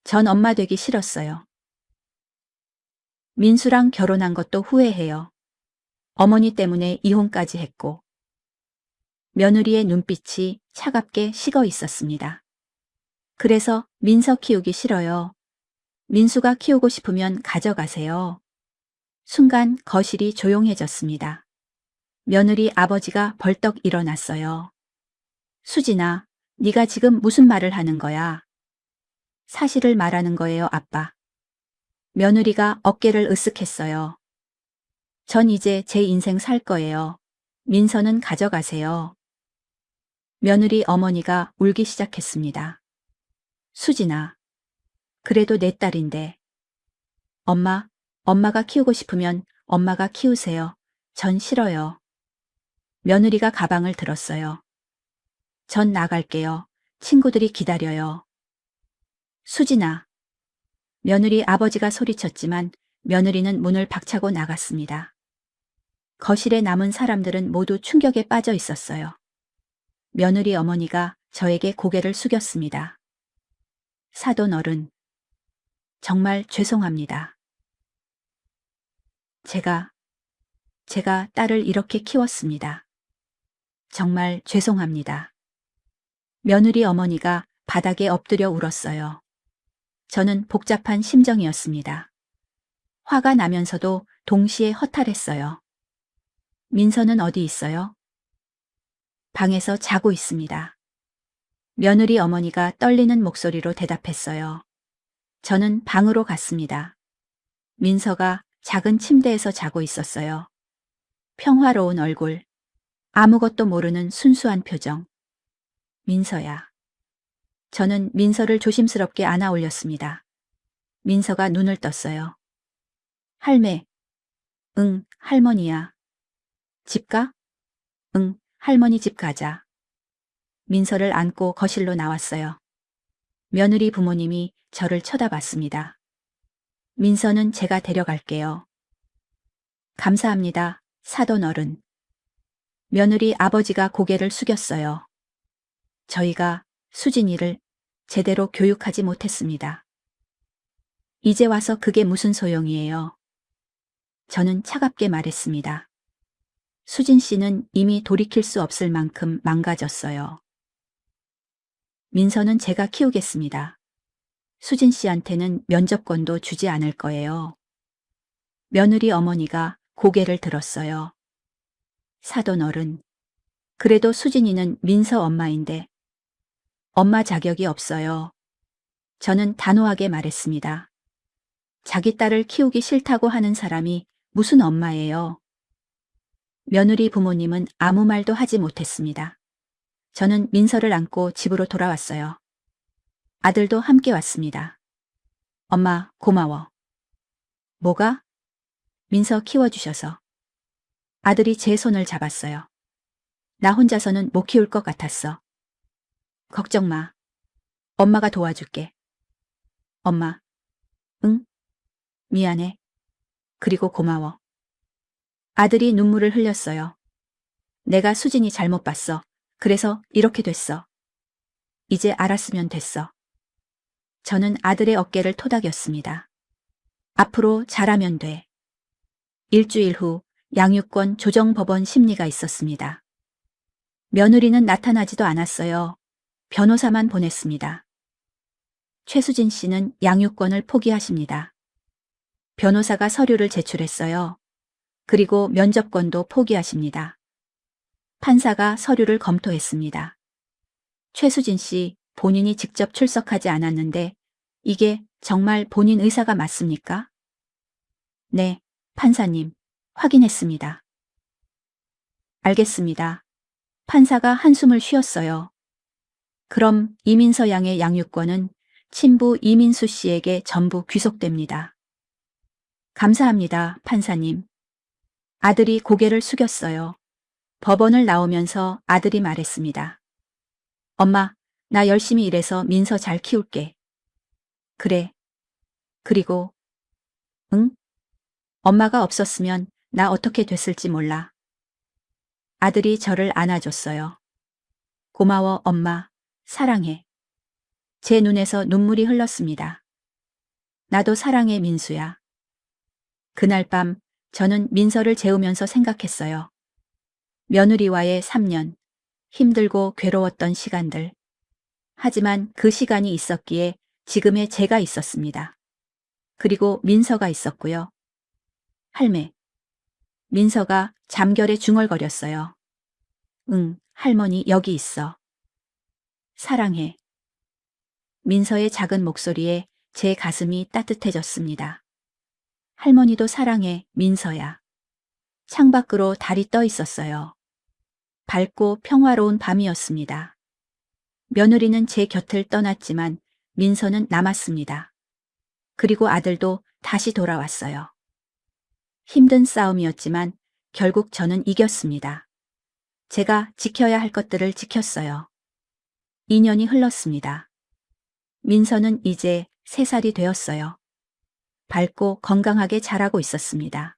전 엄마 되기 싫었어요. 민수랑 결혼한 것도 후회해요. 어머니 때문에 이혼까지 했고. 며느리의 눈빛이 차갑게 식어 있었습니다. 그래서 민서 키우기 싫어요. 민수가 키우고 싶으면 가져가세요. 순간 거실이 조용해졌습니다. 며느리 아버지가 벌떡 일어났어요. 수진아, 네가 지금 무슨 말을 하는 거야? 사실을 말하는 거예요, 아빠. 며느리가 어깨를 으쓱했어요. 전 이제 제 인생 살 거예요. 민서는 가져가세요. 며느리 어머니가 울기 시작했습니다. 수진아, 그래도 내 딸인데. 엄마가 키우고 싶으면 엄마가 키우세요. 전 싫어요. 며느리가 가방을 들었어요. 전 나갈게요. 친구들이 기다려요. 수진아. 며느리 아버지가 소리쳤지만 며느리는 문을 박차고 나갔습니다. 거실에 남은 사람들은 모두 충격에 빠져 있었어요. 며느리 어머니가 저에게 고개를 숙였습니다. 사돈 어른, 정말 죄송합니다. 제가 딸을 이렇게 키웠습니다. 정말 죄송합니다. 며느리 어머니가 바닥에 엎드려 울었어요. 저는 복잡한 심정이었습니다. 화가 나면서도 동시에 허탈했어요. 민서는 어디 있어요? 방에서 자고 있습니다. 며느리 어머니가 떨리는 목소리로 대답했어요. 저는 방으로 갔습니다. 민서가 작은 침대에서 자고 있었어요. 평화로운 얼굴, 아무것도 모르는 순수한 표정. 민서야. 저는 민서를 조심스럽게 안아 올렸습니다. 민서가 눈을 떴어요. 할매. 응, 할머니야. 집 가? 응, 할머니 집 가자. 민서를 안고 거실로 나왔어요. 며느리 부모님이 저를 쳐다봤습니다. 민서는 제가 데려갈게요. 감사합니다, 사돈 어른. 며느리 아버지가 고개를 숙였어요. 저희가 수진이를 제대로 교육하지 못했습니다. 이제 와서 그게 무슨 소용이에요? 저는 차갑게 말했습니다. 수진 씨는 이미 돌이킬 수 없을 만큼 망가졌어요. 민서는 제가 키우겠습니다. 수진 씨한테는 면접권도 주지 않을 거예요. 며느리 어머니가 고개를 들었어요. 사돈 어른, 그래도 수진이는 민서 엄마인데 엄마 자격이 없어요. 저는 단호하게 말했습니다. 자기 딸을 키우기 싫다고 하는 사람이 무슨 엄마예요? 며느리 부모님은 아무 말도 하지 못했습니다. 저는 민서를 안고 집으로 돌아왔어요. 아들도 함께 왔습니다. 엄마, 고마워. 뭐가? 민서 키워주셔서. 아들이 제 손을 잡았어요. 나 혼자서는 못 키울 것 같았어. 걱정 마. 엄마가 도와줄게. 엄마. 응? 미안해. 그리고 고마워. 아들이 눈물을 흘렸어요. 내가 수진이 잘못 봤어. 그래서 이렇게 됐어. 이제 알았으면 됐어. 저는 아들의 어깨를 토닥였습니다. 앞으로 잘하면 돼. 일주일 후 양육권 조정법원 심리가 있었습니다. 며느리는 나타나지도 않았어요. 변호사만 보냈습니다. 최수진 씨는 양육권을 포기하십니다. 변호사가 서류를 제출했어요. 그리고 면접권도 포기하십니다. 판사가 서류를 검토했습니다. 최수진 씨 본인이 직접 출석하지 않았는데 이게 정말 본인 의사가 맞습니까? 네, 판사님, 확인했습니다. 알겠습니다. 판사가 한숨을 쉬었어요. 그럼 이민서 양의 양육권은 친부 이민수 씨에게 전부 귀속됩니다. 감사합니다, 판사님. 아들이 고개를 숙였어요. 법원을 나오면서 아들이 말했습니다. 엄마, 나 열심히 일해서 민서 잘 키울게. 그래. 그리고, 응? 엄마가 없었으면 나 어떻게 됐을지 몰라. 아들이 저를 안아줬어요. 고마워, 엄마. 사랑해. 제 눈에서 눈물이 흘렀습니다. 나도 사랑해, 민수야. 그날 밤 저는 민서를 재우면서 생각했어요. 며느리와의 3년, 힘들고 괴로웠던 시간들. 하지만 그 시간이 있었기에 지금의 제가 있었습니다. 그리고 민서가 있었고요. 할매. 민서가 잠결에 중얼거렸어요. 응, 할머니 여기 있어. 사랑해. 민서의 작은 목소리에 제 가슴이 따뜻해졌습니다. 할머니도 사랑해, 민서야. 창밖으로 달이 떠 있었어요. 밝고 평화로운 밤이었습니다. 며느리는 제 곁을 떠났지만 민서는 남았습니다. 그리고 아들도 다시 돌아왔어요. 힘든 싸움이었지만 결국 저는 이겼습니다. 제가 지켜야 할 것들을 지켰어요. 2년이 흘렀습니다. 민서는 이제 3살이 되었어요. 밝고 건강하게 자라고 있었습니다.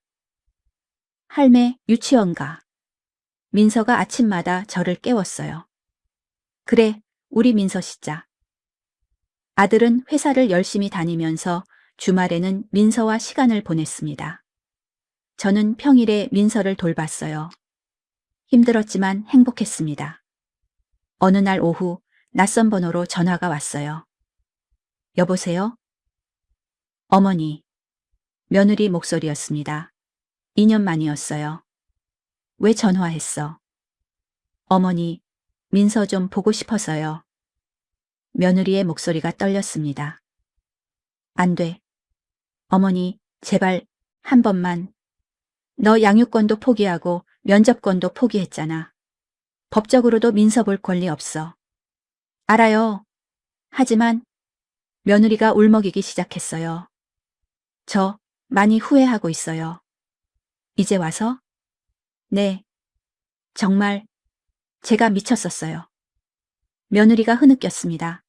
할매, 유치원 가. 민서가 아침마다 저를 깨웠어요. 그래, 우리 민서 씻자. 아들은 회사를 열심히 다니면서 주말에는 민서와 시간을 보냈습니다. 저는 평일에 민서를 돌봤어요. 힘들었지만 행복했습니다. 어느 날 오후 낯선 번호로 전화가 왔어요. 여보세요? 어머니. 며느리 목소리였습니다. 2년 만이었어요. 왜 전화했어? 어머니, 민서 좀 보고 싶어서요. 며느리의 목소리가 떨렸습니다. 안 돼. 어머니, 제발 한 번만. 너 양육권도 포기하고 면접권도 포기했잖아. 법적으로도 민서 볼 권리 없어. 알아요. 하지만 며느리가 울먹이기 시작했어요. 저 많이 후회하고 있어요. 이제 와서? 네. 정말 제가 미쳤었어요. 며느리가 흐느꼈습니다.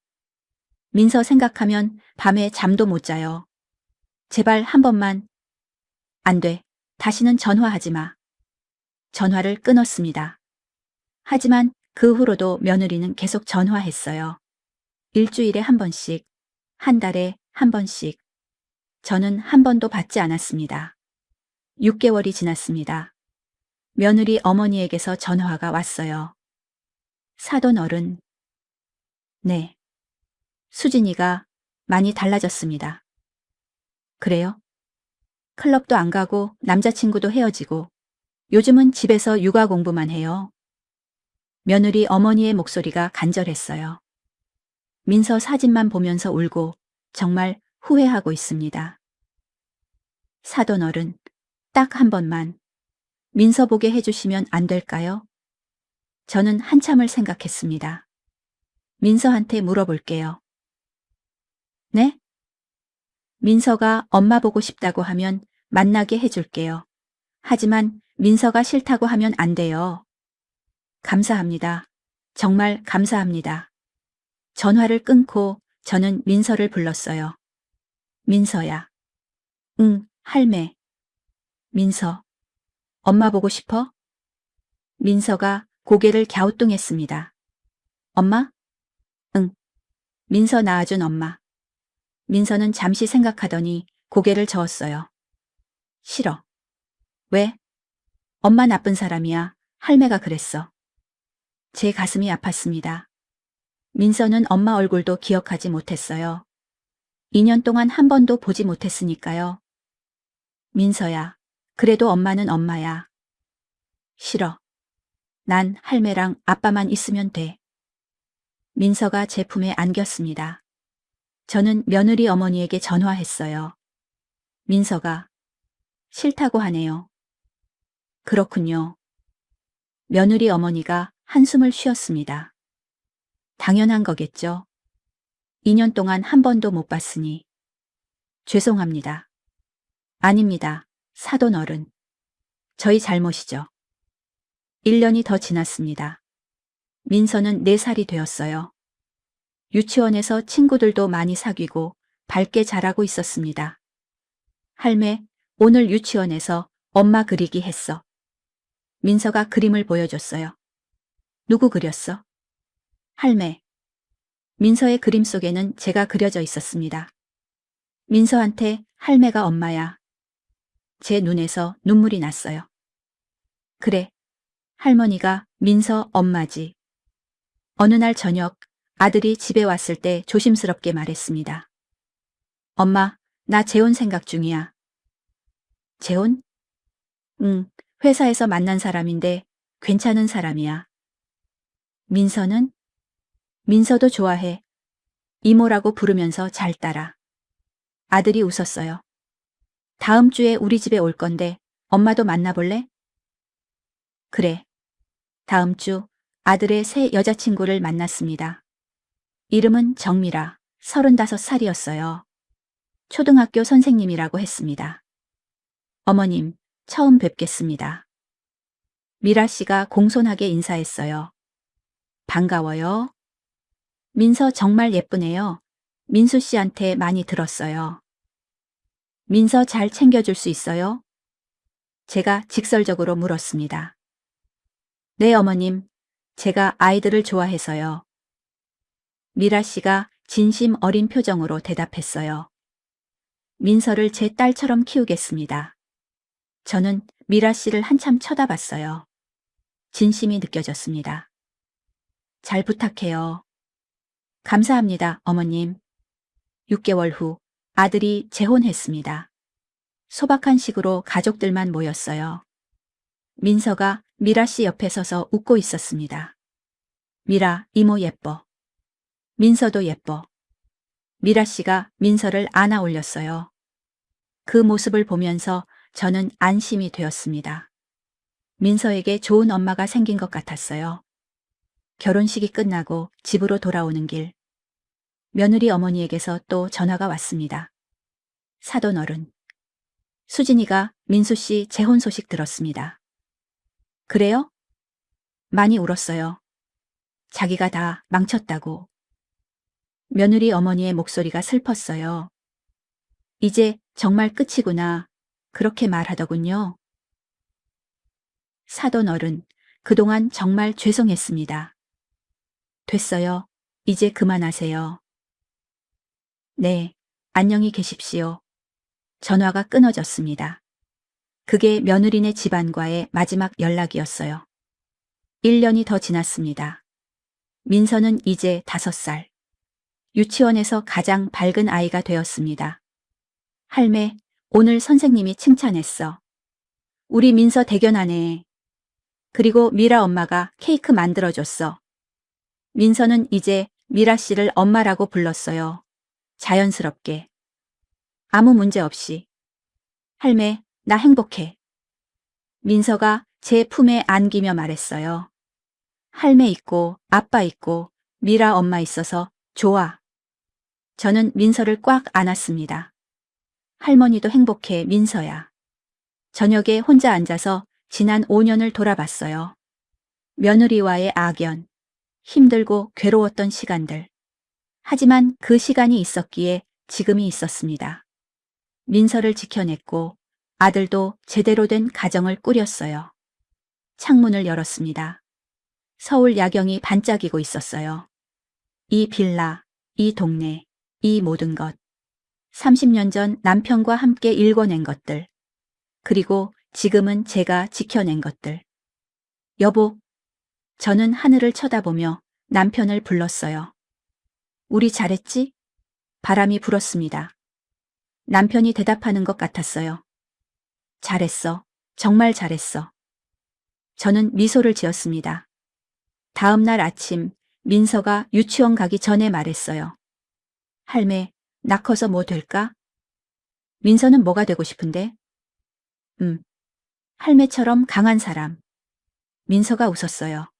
민서 생각하면 밤에 잠도 못 자요. 제발 한 번만. 안 돼. 다시는 전화하지 마. 전화를 끊었습니다. 하지만 그 후로도 며느리는 계속 전화했어요. 일주일에 한 번씩, 한 달에 한 번씩. 저는 한 번도 받지 않았습니다. 6개월이 지났습니다. 며느리 어머니에게서 전화가 왔어요. 사돈 어른. 네. 수진이가 많이 달라졌습니다. 그래요? 클럽도 안 가고 남자친구도 헤어지고 요즘은 집에서 육아 공부만 해요. 며느리 어머니의 목소리가 간절했어요. 민서 사진만 보면서 울고 정말 후회하고 있습니다. 사돈 어른, 딱 한 번만 민서 보게 해주시면 안 될까요? 저는 한참을 생각했습니다. 민서한테 물어볼게요. 네? 민서가 엄마 보고 싶다고 하면 만나게 해줄게요. 하지만 민서가 싫다고 하면 안 돼요. 감사합니다. 정말 감사합니다. 전화를 끊고 저는 민서를 불렀어요. 민서야. 응, 할매. 민서. 엄마 보고 싶어? 민서가 고개를 갸우뚱했습니다. 엄마? 응. 민서 낳아준 엄마. 민서는 잠시 생각하더니 고개를 저었어요. 싫어. 왜? 엄마 나쁜 사람이야. 할매가 그랬어. 제 가슴이 아팠습니다. 민서는 엄마 얼굴도 기억하지 못했어요. 2년 동안 한 번도 보지 못했으니까요. 민서야, 그래도 엄마는 엄마야. 싫어. 난 할매랑 아빠만 있으면 돼. 민서가 제 품에 안겼습니다. 저는 며느리 어머니에게 전화했어요. 민서가 싫다고 하네요. 그렇군요. 며느리 어머니가 한숨을 쉬었습니다. 당연한 거겠죠. 2년 동안 한 번도 못 봤으니. 죄송합니다. 아닙니다. 사돈 어른. 저희 잘못이죠. 1년이 더 지났습니다. 민서는 4살이 되었어요. 유치원에서 친구들도 많이 사귀고 밝게 자라고 있었습니다. 할매, 오늘 유치원에서 엄마 그리기 했어. 민서가 그림을 보여줬어요. 누구 그렸어? 할매. 민서의 그림 속에는 제가 그려져 있었습니다. 민서한테 할매가 엄마야. 제 눈에서 눈물이 났어요. 그래. 할머니가 민서 엄마지. 어느 날 저녁 아들이 집에 왔을 때 조심스럽게 말했습니다. 엄마, 나 재혼 생각 중이야. 재혼? 응, 회사에서 만난 사람인데 괜찮은 사람이야. 민서는? 민서도 좋아해. 이모라고 부르면서 잘 따라. 아들이 웃었어요. 다음 주에 우리 집에 올 건데 엄마도 만나볼래? 그래. 다음 주 아들의 새 여자친구를 만났습니다. 이름은 정미라, 35살이었어요. 초등학교 선생님이라고 했습니다. 어머님, 처음 뵙겠습니다. 미라 씨가 공손하게 인사했어요. 반가워요. 민서 정말 예쁘네요. 민수 씨한테 많이 들었어요. 민서 잘 챙겨줄 수 있어요? 제가 직설적으로 물었습니다. 네, 어머님. 제가 아이들을 좋아해서요. 미라 씨가 진심 어린 표정으로 대답했어요. 민서를 제 딸처럼 키우겠습니다. 저는 미라 씨를 한참 쳐다봤어요. 진심이 느껴졌습니다. 잘 부탁해요. 감사합니다, 어머님. 6개월 후 아들이 재혼했습니다. 소박한 식으로 가족들만 모였어요. 민서가 미라 씨 옆에 서서 웃고 있었습니다. 미라, 이모 예뻐. 민서도 예뻐. 미라 씨가 민서를 안아 올렸어요. 그 모습을 보면서 저는 안심이 되었습니다. 민서에게 좋은 엄마가 생긴 것 같았어요. 결혼식이 끝나고 집으로 돌아오는 길. 며느리 어머니에게서 또 전화가 왔습니다. 사돈 어른. 수진이가 민수 씨 재혼 소식 들었습니다. 그래요? 많이 울었어요. 자기가 다 망쳤다고. 며느리 어머니의 목소리가 슬펐어요. 이제 정말 끝이구나. 그렇게 말하더군요. 사돈 어른, 그동안 정말 죄송했습니다. 됐어요. 이제 그만하세요. 네, 안녕히 계십시오. 전화가 끊어졌습니다. 그게 며느리네 집안과의 마지막 연락이었어요. 1년이 더 지났습니다. 민서는 이제 5살. 유치원에서 가장 밝은 아이가 되었습니다. 할매, 오늘 선생님이 칭찬했어. 우리 민서 대견하네. 그리고 미라 엄마가 케이크 만들어줬어. 민서는 이제 미라 씨를 엄마라고 불렀어요. 자연스럽게. 아무 문제 없이. 할매, 나 행복해. 민서가 제 품에 안기며 말했어요. 할매 있고 아빠 있고 미라 엄마 있어서 좋아. 저는 민서를 꽉 안았습니다. 할머니도 행복해, 민서야. 저녁에 혼자 앉아서 지난 5년을 돌아봤어요. 며느리와의 악연, 힘들고 괴로웠던 시간들. 하지만 그 시간이 있었기에 지금이 있었습니다. 민서를 지켜냈고 아들도 제대로 된 가정을 꾸렸어요. 창문을 열었습니다. 서울 야경이 반짝이고 있었어요. 이 빌라, 이 동네, 이 모든 것. 30년 전 남편과 함께 일궈낸 것들. 그리고 지금은 제가 지켜낸 것들. 여보, 저는 하늘을 쳐다보며 남편을 불렀어요. 우리 잘했지? 바람이 불었습니다. 남편이 대답하는 것 같았어요. 잘했어. 정말 잘했어. 저는 미소를 지었습니다. 다음 날 아침 민서가 유치원 가기 전에 말했어요. 할매, 나 커서 뭐 될까? 민서는 뭐가 되고 싶은데? 할매처럼 강한 사람. 민서가 웃었어요.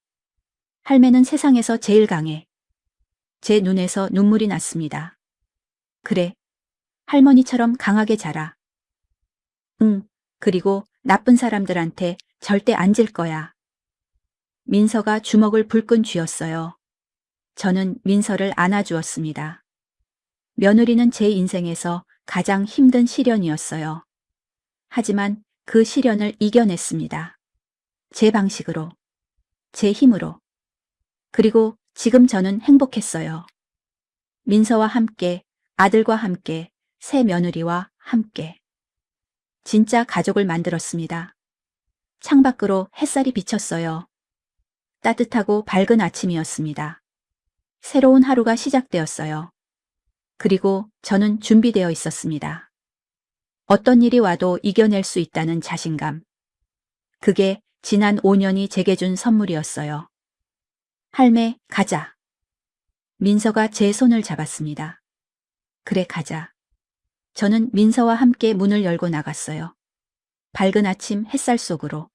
할매는 세상에서 제일 강해. 제 눈에서 눈물이 났습니다. 그래. 할머니처럼 강하게 자라. 응. 그리고 나쁜 사람들한테 절대 안 질 거야. 민서가 주먹을 불끈 쥐었어요. 저는 민서를 안아주었습니다. 며느리는 제 인생에서 가장 힘든 시련이었어요. 하지만 그 시련을 이겨냈습니다. 제 방식으로, 제 힘으로. 그리고 지금 저는 행복했어요. 민서와 함께, 아들과 함께, 새 며느리와 함께. 진짜 가족을 만들었습니다. 창밖으로 햇살이 비쳤어요. 따뜻하고 밝은 아침이었습니다. 새로운 하루가 시작되었어요. 그리고 저는 준비되어 있었습니다. 어떤 일이 와도 이겨낼 수 있다는 자신감. 그게 지난 5년이 제게 준 선물이었어요. 할매, 가자. 민서가 제 손을 잡았습니다. 그래, 가자. 저는 민서와 함께 문을 열고 나갔어요. 밝은 아침 햇살 속으로.